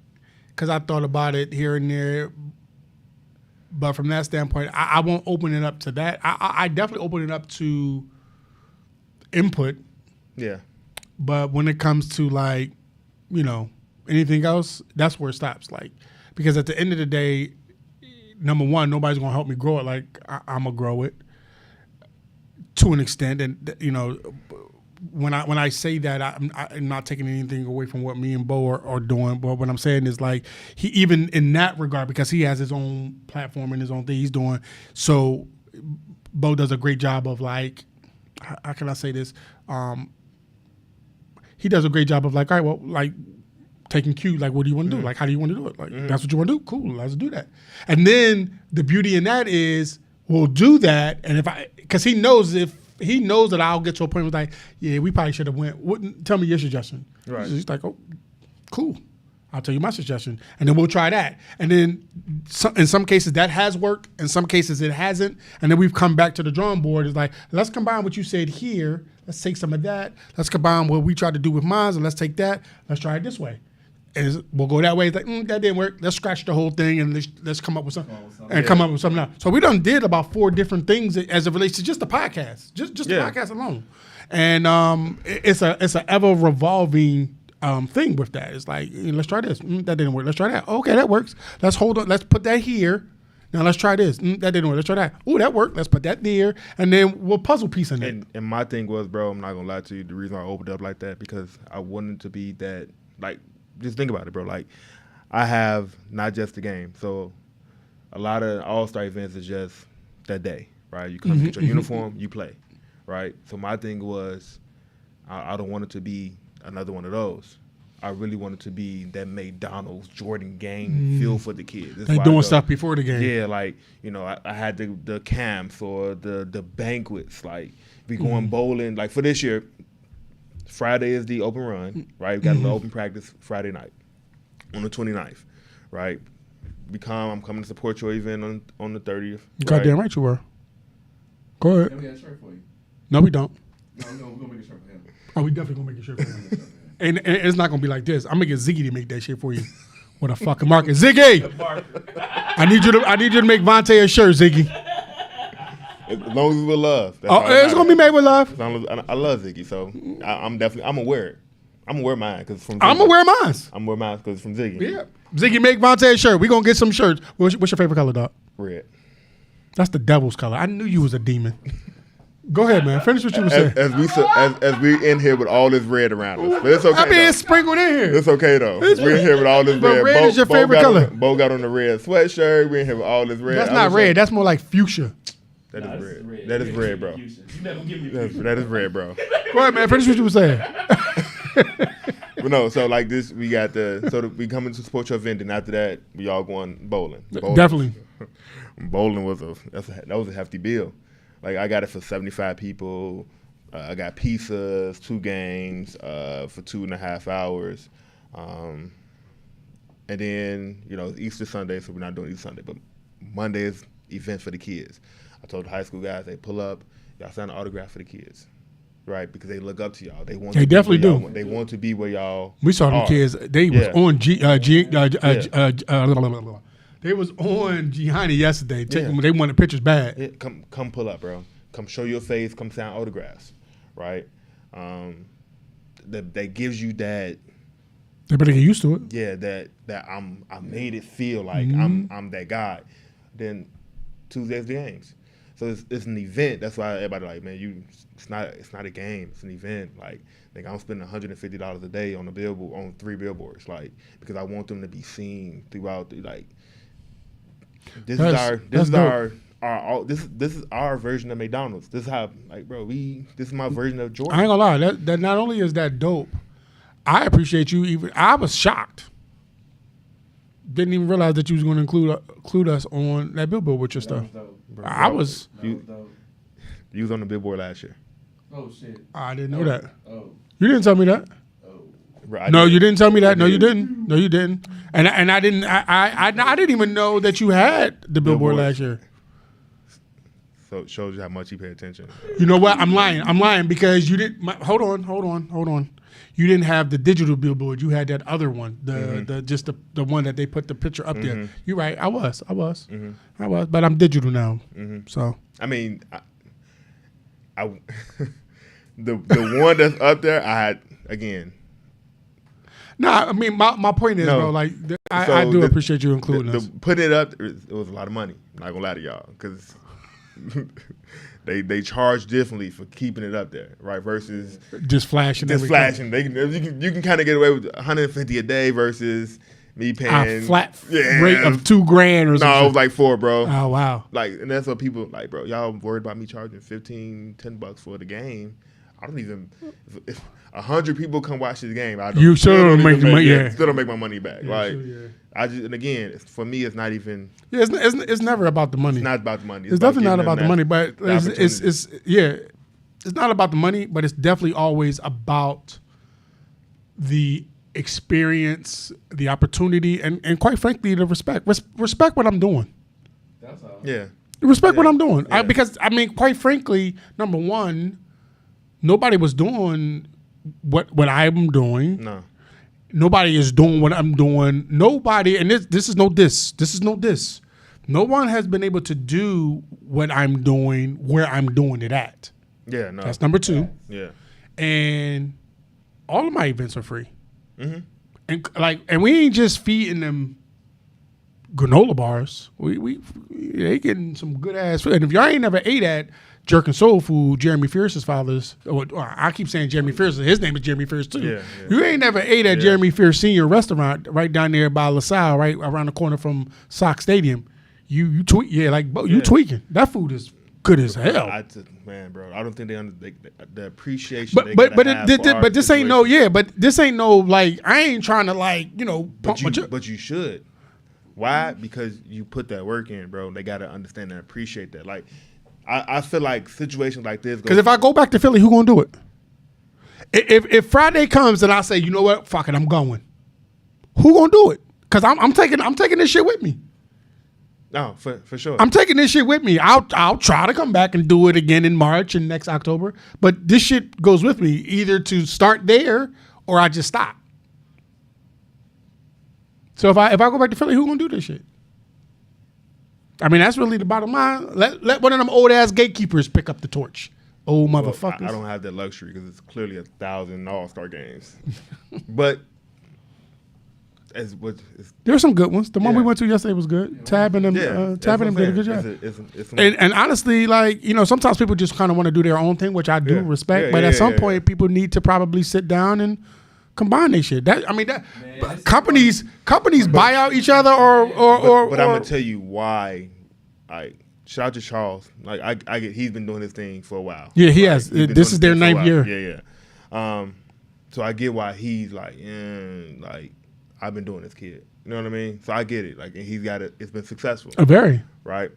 because I thought about it here and there, but from that standpoint, I won't open it up to that. I definitely open it up to input. Yeah. But when it comes to like, you know, anything else, that's where it stops. Like, because at the end of the day, number one, nobody's gonna help me grow it like I'm gonna grow it to an extent. And you know, when I say that, I'm not taking anything away from what me and Bo are doing. But what I'm saying is like he, even in that regard, because he has his own platform and his own thing he's doing. So Bo does a great job of like, how can I say this? He does a great job of like, all right, well, like taking cue, like, what do you want to do? Like, how do you want to do it? Like, that's what you want to do? Cool, let's do that. And then the beauty in that is we'll do that. And because he knows that I'll get to a point where like, yeah, we probably should have went. Tell me your suggestion. Right. He's like, oh, cool. I'll tell you my suggestion. And then we'll try that. And then in some cases that has worked. In some cases it hasn't. And then we've come back to the drawing board. It's like, let's combine what you said here. Let's take some of that. Let's combine what we tried to do with mine, and let's take that. Let's try it this way. And we'll go that way. It's like, that didn't work. Let's scratch the whole thing and let's come up with something. Come up with something else. So we done did about 4 different things as it relates to just the podcast. Just the podcast alone. And it's a ever revolving thing with that. It's like, let's try this. That didn't work. Let's try that. Okay, that works. Let's hold on. Let's put that here. Now let's try this. That didn't work. Let's try that. Oh, that worked. Let's put that there. And then we'll puzzle piece in it. And my thing was, bro, I'm not going to lie to you. The reason I opened up like that, because I wanted to be that, like, just think about it, bro. Like, I have not just the game. So a lot of all-star events is just that day, right? You come get your uniform, you play, right? So my thing was, I don't want it to be another one of those. I really wanted to be that McDonald's Jordan game feel for the kids. They doing stuff before the game. Yeah, like, you know, I had the camps or the banquets. Like, we going bowling. Like, for this year, Friday is the open run, right? We got a little open practice Friday night on the 29th, right? I'm coming to support your event on the 30th. Goddamn right you were. Go ahead. Yeah, we got a shirt for you. No, we don't. No, we're going to make a shirt for him. Oh, we definitely going to make a shirt for him. And it's not going to be like this. I'm going to get Ziggy to make that shit for you. What a fucking market. Ziggy! I need you to make Vontae a shirt, Ziggy. As long as it's with love. It's going to be made with love. As long as I love Ziggy, so I'm going to wear it. I'm going to wear mine because from Ziggy. I'm going to wear mine. I'm going to wear mine because it's from Ziggy. Yeah. Ziggy, make Vontae a shirt. We're going to get some shirts. What's your favorite color, dog? Red. That's the devil's color. I knew you was a demon. Go ahead, man. Finish what you were saying. As we in here with all this red around us, but it's okay. I mean, it's sprinkled in here. It's okay though. We're in here with all this but red. Red is your favorite color. Bo got on the red sweatshirt. We're in here with all this red. That's not red. That's more like fuchsia. That is red. That is red, bro. You never give me fuchsia. That is red, bro. Go ahead, man. Finish what you were saying. But no, so like this, we got we coming to support your event, and after that, we all going bowling. Definitely. Bowling was that was a hefty bill. Like, I got it for 75 people. I got pizzas, 2 games for 2.5 hours. And then, you know, Easter Sunday, so we're not doing Easter Sunday, but Monday is events for the kids. I told the high school guys, they pull up, y'all sign an autograph for the kids, right? Because they look up to y'all. They definitely do. They want to be where y'all We saw them kids. They was on They was on Gianni yesterday. They wanted pictures bad. Come pull up, bro. come show your face, come sign autographs, right? That gives you that. They better get used to it. Yeah, that I made it feel like I'm that guy. Then Tuesday's the games. So it's an event. That's why everybody like, man, it's not a game. It's an event. Like I'm spending $150 a day on a billboard, on 3 billboards, like, because I want them to be seen throughout. This is our version of McDonald's. This is how, like, bro, this is my version of Jordan. I ain't gonna lie. That not only is that dope, I appreciate you. I was shocked. Didn't even realize that you was going to include us on that billboard with your stuff. Bro, I was. You was on the billboard last year. Oh shit! I didn't know that. Oh. You didn't tell me that. Oh. Bro, No, you didn't tell me that. No, you didn't. No, you didn't. And I didn't. I didn't even know that you had the billboard last year. So it shows you how much you pay attention. You know what? I'm lying because you didn't. Hold on. You didn't have the digital billboard. You had that other one, the one that they put the picture up there. You're right. I was, but I'm digital now. So I mean, I the one that's up there, I had again. No, I mean my point is, bro. Like I do appreciate you including us. Putting it up, it was a lot of money. I'm not gonna lie to y'all, because they charge differently for keeping it up there, right? Versus just flashing. You can kind of get away with $150 a day versus me paying a flat rate of $2,000 or something. No, it was like $4, bro. Oh wow! Like, and that's what people like, bro. Y'all worried about me charging $10 for the game. I don't even. If 100 people come watch this game, I don't. You still don't make the money. Yeah, still don't make my money back. Yeah, like, sure, yeah. I just, and again, for me, it's not even. Yeah, it's never about the money. It's not about the money. It's definitely not about the money, but it's not about the money, but it's definitely always about the experience, the opportunity, and quite frankly, the respect. Respect what I'm doing. That's all. Yeah. Respect what I'm doing. Yeah. Because, I mean, quite frankly, number one, nobody was doing what I'm doing. No. Nobody is doing what I'm doing. Nobody, and this is no diss. This is no diss. No one has been able to do what I'm doing where I'm doing it at. Yeah, no. That's number two. Yeah. And all of my events are free. Mm-hmm. And we ain't just feeding them granola bars. They getting some good ass food. And if y'all ain't never ate at Jerk and Soul Food, Jeremy Fierce's father's, or I keep saying Jeremy Fierce, his name is Jeremy Fierce too. Yeah. You ain't never ate at Jeremy Fierce Senior Restaurant right down there by LaSalle, right around the corner from Sox Stadium. You tweaking. That food is good as hell. Man, bro, I don't think the appreciation. But this ain't no like, I ain't trying to pump but you should. Why? Because you put that work in, bro. They gotta understand and appreciate that. Like, I feel like situations like this. Because if I go back to Philly, who gonna do it? If Friday comes and I say, you know what, fuck it, I'm going. Who gonna do it? Because I'm taking this shit with me. No, for sure. I'm taking this shit with me. I'll try to come back and do it again in March and next October. But this shit goes with me either to start there or I just stop. So if I go back to Philly, who gonna do this shit? I mean, that's really the bottom line. Let one of them old ass gatekeepers pick up the torch. Old motherfuckers. I don't have that luxury because it's clearly 1,000 All-Star games. But there's some good ones. The one we went to yesterday was good. Tab and them did a good job. And honestly, sometimes people just kind of want to do their own thing, which I do respect. But at some point, people need to probably sit down and combine their shit. Companies buy out each other or. But I'm gonna tell you why. Shout out to Charles. I get he's been doing this thing for a while. Yeah, he has. This is their 9th year. Yeah. So I get why he's I've been doing this, kid. You know what I mean? So I get it. And he's got it. It's been successful. Very. Right.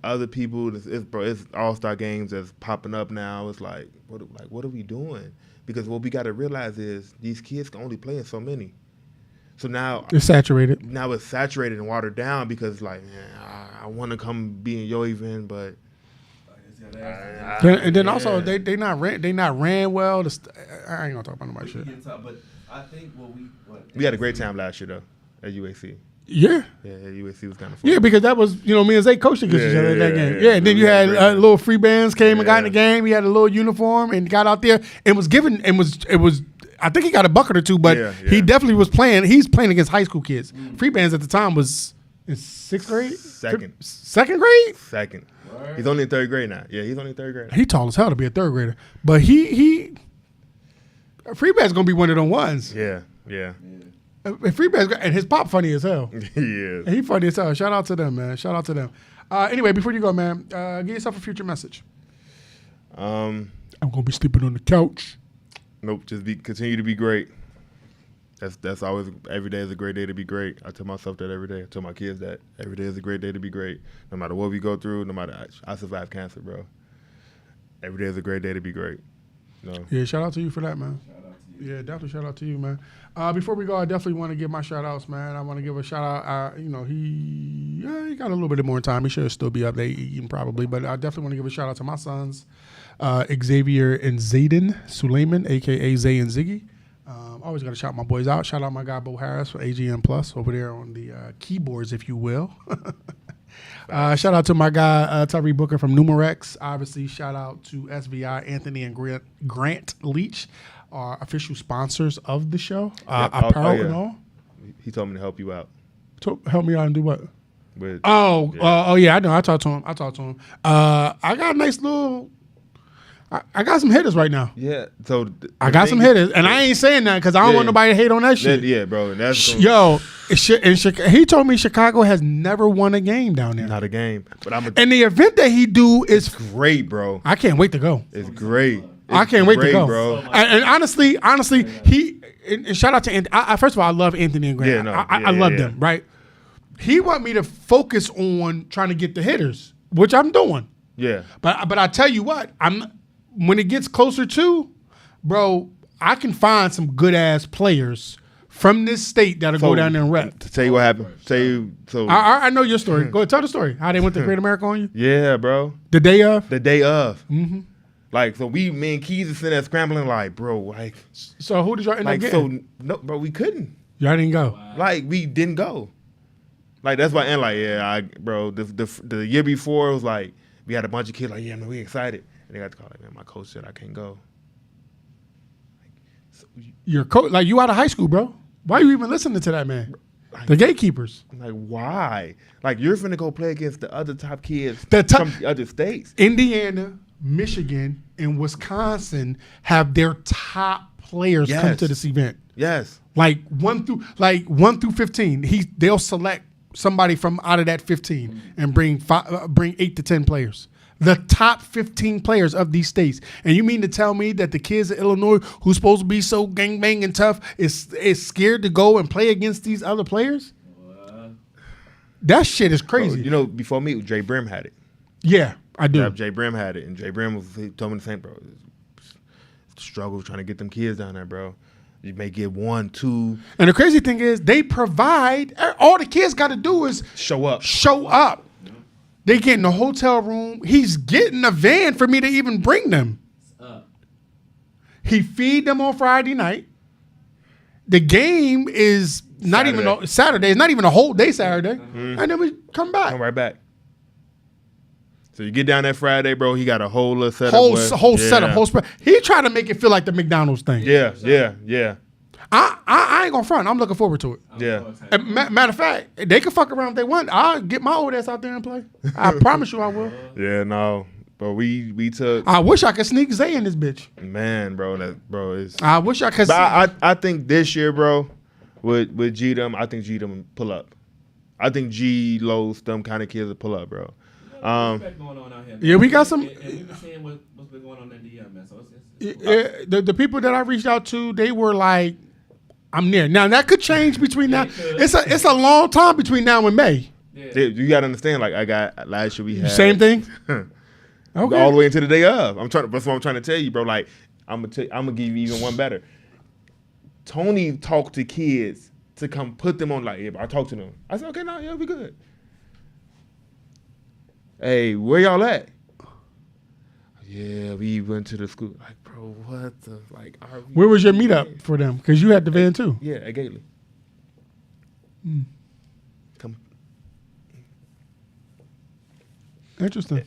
Other people, it's All-Star games that's popping up now. It's what are we doing? Because what we got to realize is these kids can only play in so many. So now it's saturated. Now it's saturated and watered down because I want to come be in your event, but. And then also they not ran well. I ain't gonna talk about my shit. But I think we had a great time last year though at UAC. Yeah. Yeah, USC was kind of fun. Yeah, because that was, me and Zay coached against each other in that game. Yeah, and then you had little free bands came and got in the game. He had a little uniform and got out there and was given, and was I think he got a bucket or two, but he definitely was playing. He's playing against high school kids. Free bands at the time was in 6th grade? Second grade? Second. He's only in 3rd grade now. Yeah, he's only in 3rd grade. He tall as hell to be a 3rd grader. But free band's going to be one of them ones. Yeah. And his pop funny as hell. He is. He funny as hell. Shout out to them, man. Shout out to them. Anyway, before you go, man, give yourself a future message. I'm gonna be sleeping on the couch. Nope. Just continue to be great. That's always, every day is a great day to be great. I tell myself that every day. I tell my kids that every day is a great day to be great. No matter what we go through, no matter I survived cancer, bro. Every day is a great day to be great. Yeah, shout out to you for that, man. Yeah, definitely shout out to you, man. Before we go, I definitely want to give my shout outs, man. I want to give a shout out. He got a little bit more time. He should still be up there eating probably, but I definitely want to give a shout out to my sons, Xavier and Zayden Suleiman, aka Zay and Ziggy. Always got to shout my boys out. Shout out my guy Bo Harris for AGM Plus over there on the keyboards, if you will. Shout out to my guy Tyree Booker from Numerex. Obviously, shout out to SVI Anthony and Grant Leach, our official sponsors of the show. Apparel and all. He told me to help you out. Help me out and do what? I know. I talked to him. I got a nice little. I got some hitters right now. Yeah, so I got some hitters, and I ain't saying that because I don't want nobody to hate on that shit. Yeah, bro. He told me Chicago has never won a game down there. Not a game, but and the event that he do is great, bro. I can't wait to go. It's great. I can't wait to go, bro. And honestly, he and shout out to Anthony. First of all, I love Anthony and Grant. I love them. Right? He want me to focus on trying to get the hitters, which I'm doing. Yeah. But I tell you what, when it gets closer to, bro, I can find some good ass players from this state that'll go down there and rep. To tell you what happened. I know your story. Go ahead, tell the story. How they went to Great America on you? Yeah, bro. The day of. Mm-hmm. Like, so me and Keys are sitting there scrambling, like, bro, like. So who did y'all end up getting? So no, bro, we couldn't. Y'all didn't go. Wow. Like, we didn't go. Like, that's why, and like, bro, the year before it was like we had a bunch of kids like, yeah, man, we excited. And they got to call like, man, my coach said I can't go. Your coach, like, you out of high school, bro. Why are you even listening to that man? The gatekeepers. Like, why? Like, you're finna go play against the other top kids from the other states. Indiana, Michigan, and Wisconsin have their top players come to this event. Yes. Like 1 through 15. They'll select somebody from out of that 15 and bring 8 to 10 players. The top 15 players of these states. And you mean to tell me that the kids of Illinois who's supposed to be so gangbang and tough is scared to go and play against these other players? That shit is crazy. Bro, before me, Jay Brim had it. Yeah, I do. Jay Brim had it. And Jay Brim told me the same, bro. It's the struggle trying to get them kids down there, bro. You may get 1, 2. And the crazy thing is they provide. All the kids got to do is show up. They get in the hotel room. He's getting a van for me to even bring them. He feed them on Friday night. The game is not even Saturday. It's not even a whole day Saturday. Mm-hmm. And then we come back. Come right back. So you get down that Friday, bro. He got a whole setup. Whole setup. Whole spread. He tried to make it feel like the McDonald's thing. Yeah. I ain't gonna front. I'm looking forward to it. Yeah. Matter of fact, they can fuck around if they want. I'll get my old ass out there and play. I promise you I will. Yeah, no. But we took. I wish I could sneak Zay in this bitch. Man, bro, is. I wish I could. I think this year, bro, with G them, I think G them pull up. I think G Lowe's them kind of kids will pull up, bro. Going on out here, yeah, we got some. And we've been seeing what's been going on in the DM, man. So the people that I reached out to, they were like, "I'm near." Now that could change between now. It's a long time between now and May. Yeah. You gotta understand. Like I got last year we had same thing. Okay. All the way into the day of. That's what I'm trying to tell you, bro. Like I'm gonna give you even one better. Tony talked to kids to come put them on. Like, yeah, I talked to them. I said, okay, no, yeah, we good. Hey, where y'all at? Yeah, we went to the school. Like, bro, what the like? Where was your meetup for them? Because you had the van too. Yeah, at Gately. Interesting.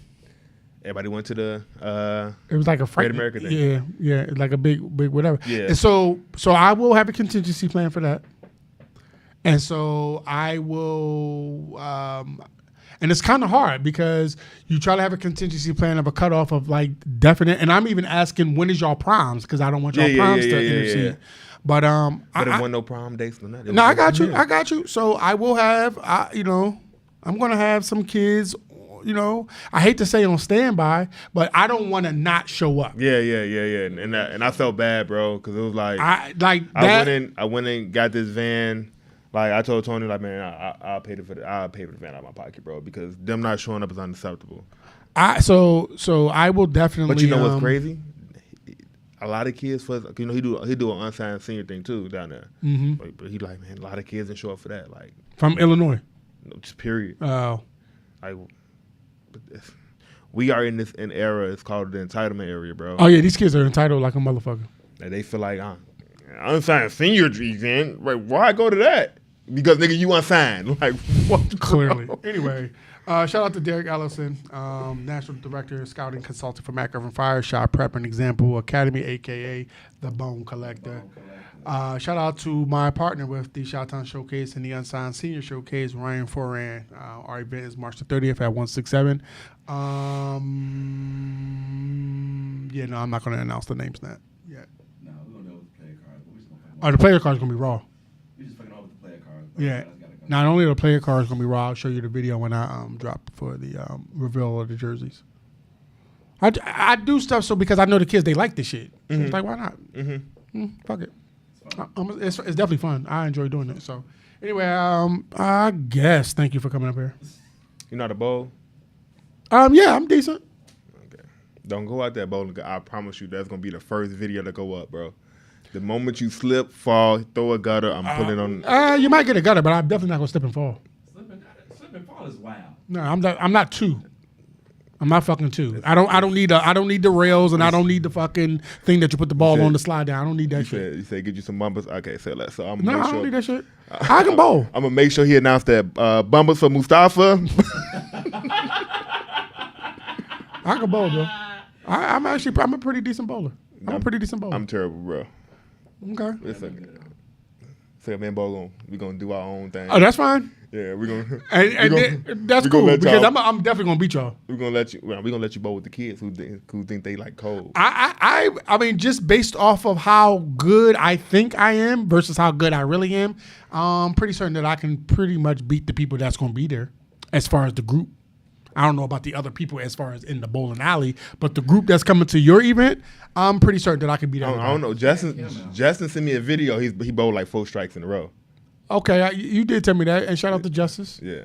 Everybody went to the It was like a Great America thing. Yeah, like a big whatever. Yeah. And so I will have a contingency plan for that. And so I will, and it's kind of hard because you try to have a contingency plan of a cutoff of like definite. And I'm even asking, when is y'all proms? Because I don't want y'all proms to intercede. Yeah. But But it wasn't no prom dates or nothing. no, I got you. I got you. So I will have, I'm going to have some kids. I hate to say on standby, but I don't want to not show up. Yeah. And I felt bad, bro, because it was like I went and got this van. Like I told Tony, like, man, I'll pay for the van out of my pocket, bro, because them not showing up is unacceptable. So I will definitely. But you know what's crazy? A lot of kids he do an unsigned senior thing too down there. Mm-hmm. But he like, man, a lot of kids didn't show up for that. Like from Illinois. Just period. Oh. We are in this era. It's called the entitlement area, bro. Oh yeah, these kids are entitled like a motherfucker. And they feel like unsigned senior event. Like, why go to that? Because nigga, you unsigned. Like, what? Clearly. Anyway, shout out to Derek Ellison, National Director, Scouting Consultant for Mac Irvin Fire Shot Prep and Example Academy, aka the Bone Collector. Shout out to my partner with the Shoutouts Showcase and the Unsigned Senior Showcase, Ryan Foran. Our event is March the 30th at 167. Yeah, no, I'm not going to announce the names yet. No, we don't know what the player cards, but we just gonna Oh, the player card's going to be raw. We just fucking over the player cards. Yeah. Not only the player card's going to be raw, I'll show you the video when I drop for the reveal of the jerseys. I do stuff because I know the kids, they like this shit. So it's like, why not? Fuck it. It's definitely fun. I enjoy doing it. So anyway, I guess thank you for coming up here. You know how to bowl? Yeah, I'm decent. Okay. Don't go out there bowling. I promise you that's gonna be the first video to go up, bro. The moment you slip, fall, throw a gutter, I'm putting on. You might get a gutter, but I'm definitely not gonna slip and fall. Slip and fall is wild. No, I'm not two. I'm not fucking two. I don't need the rails, and I don't need the fucking thing that you put the ball on to slide down. I don't need that shit. You said get you some bumpers. Okay, so I'm no, I don't need that shit. I can bowl. I'm gonna make sure he announced that bumpers for Mustafa. I can bowl, bro. I'm a pretty decent bowler. I'm terrible, bro. Okay. Say, man, bowl, we're gonna do our own thing. Oh, that's fine. Yeah, we're gonna. That's cool because I'm definitely gonna beat y'all. We're gonna let you bowl with the kids who think they like cold. I mean, just based off of how good I think I am versus how good I really am, I'm pretty certain that I can pretty much beat the people that's gonna be there as far as the group. I don't know about the other people as far as in the bowling alley, but the group that's coming to your event, I'm pretty certain that I can beat that. I don't know. Justin sent me a video. He bowled like 4 strikes in a row. Okay, you did tell me that, and shout out to Justice. Yeah,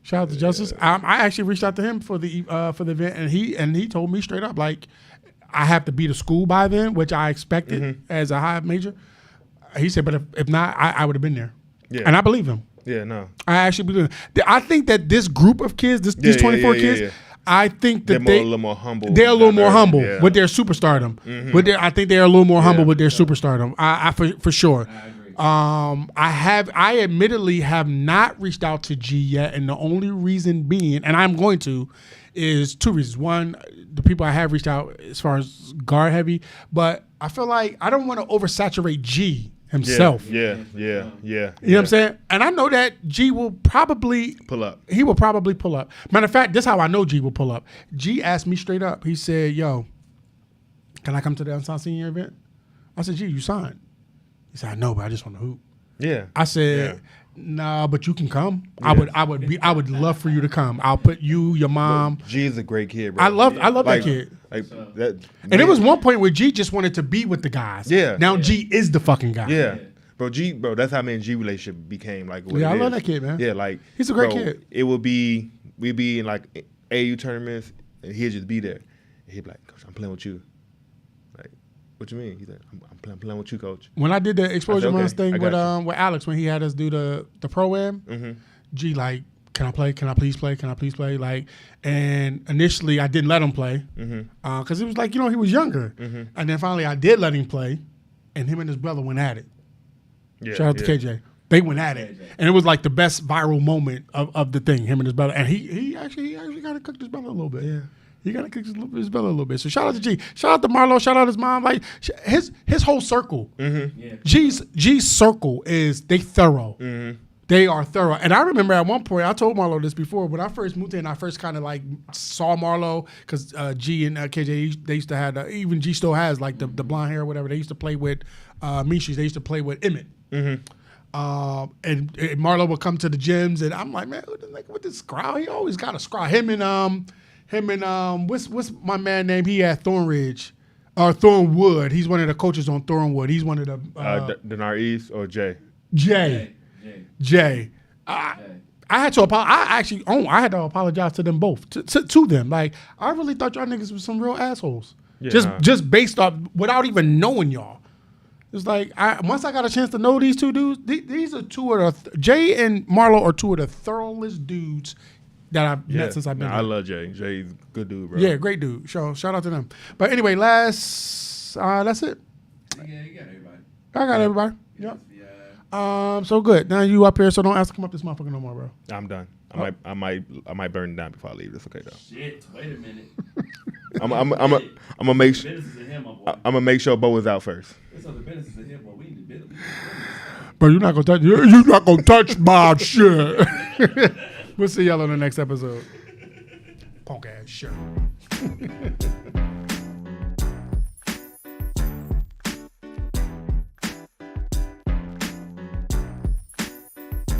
shout out to Justice. I actually reached out to him for the event, and he told me straight up like I have to beat a school by then, which I expected as a high major. He said, but if not, I would have been there. Yeah, and I believe him. Yeah, no, I actually believe him. I think that this group of kids, these 24 kids. I think that they're a little more humble. They're a little more humble with their superstardom. I think they're a little more humble with their superstardom. I for sure. I admittedly have not reached out to G yet, and the only reason being, and I'm going to, is 2 reasons. One, the people I have reached out as far as guard heavy, but I feel like I don't want to oversaturate G himself. Yeah. You know what I'm saying? And I know that G will probably pull up. He will probably pull up. Matter of fact, this is how I know G will pull up. G asked me straight up. He said, "Yo, can I come to the Unsigned Senior event?" I said, "G, you signed." He said, "I know, but I just want to hoop." Yeah. I said, "Nah, but you can come. Yeah. I would love for you to come. I'll put you, your mom." G is a great kid, bro. I love that kid. And it was one point where G just wanted to be with the guys. Yeah. Now G is the fucking guy. Yeah. Bro, that's how me and G relationship became like what I love that kid, man. Yeah, like he's a great kid. It would be we'd be in like AU tournaments and he'd just be there. And he'd be like, "Coach, I'm playing with you." Like, what you mean? He's like, I'm playing with you, Coach. When I did the exposure runs thing with Alex when he had us do the pro-am, G like, "Can I play? Can I please play? Can I please play?" Like, and initially I didn't let him play because it was like, he was younger. And then finally I did let him play, and him and his brother went at it. Yeah, shout out to KJ. They went at it, and it was like the best viral moment of the thing. Him and his brother, and he actually got to cook his brother a little bit. Yeah, he got to cook his brother a little bit. So shout out to G, shout out to Marlo, shout out his mom. Like his whole circle. Yeah. G's circle is they thorough. They are thorough. And I remember at one point, I told Marlo this before, when I first moved in, I first kind of like saw Marlo, because G and KJ, they used to have, even G still has like the blonde hair or whatever. They used to play with Mishi's. They used to play with Emmett. And Marlo would come to the gyms, and I'm like, man, with this scroll, he always got a scroll. Him and what's my man name? He had Thornridge. Thornwood. He's one of the coaches on Thornwood. He's one of the Denar East or Jay? Jay. I had to apologize. I had to apologize to them both. To them. Like, I really thought y'all niggas was some real assholes. Yeah, just based off, without even knowing y'all. It's like, once I got a chance to know these two dudes, these are two of the, Jay and Marlo are two of the thoroughest dudes that I've met since I've been here. I love Jay. Jay's a good dude, bro. Yeah, great dude. Shout out to them. But anyway, that's it. Yeah, you got everybody. I got everybody. Yep. So good. Now you up here, so don't ask to come up this motherfucker no more, bro. I'm done. I might burn it down before I leave. That's okay though. Shit, wait a minute. I'm gonna make sure. I'm gonna make sure Bo is out first. It's other businesses in here, boy. We need business. Bro, you're not gonna touch my shit. We'll see y'all on the next episode. Punk ass shit.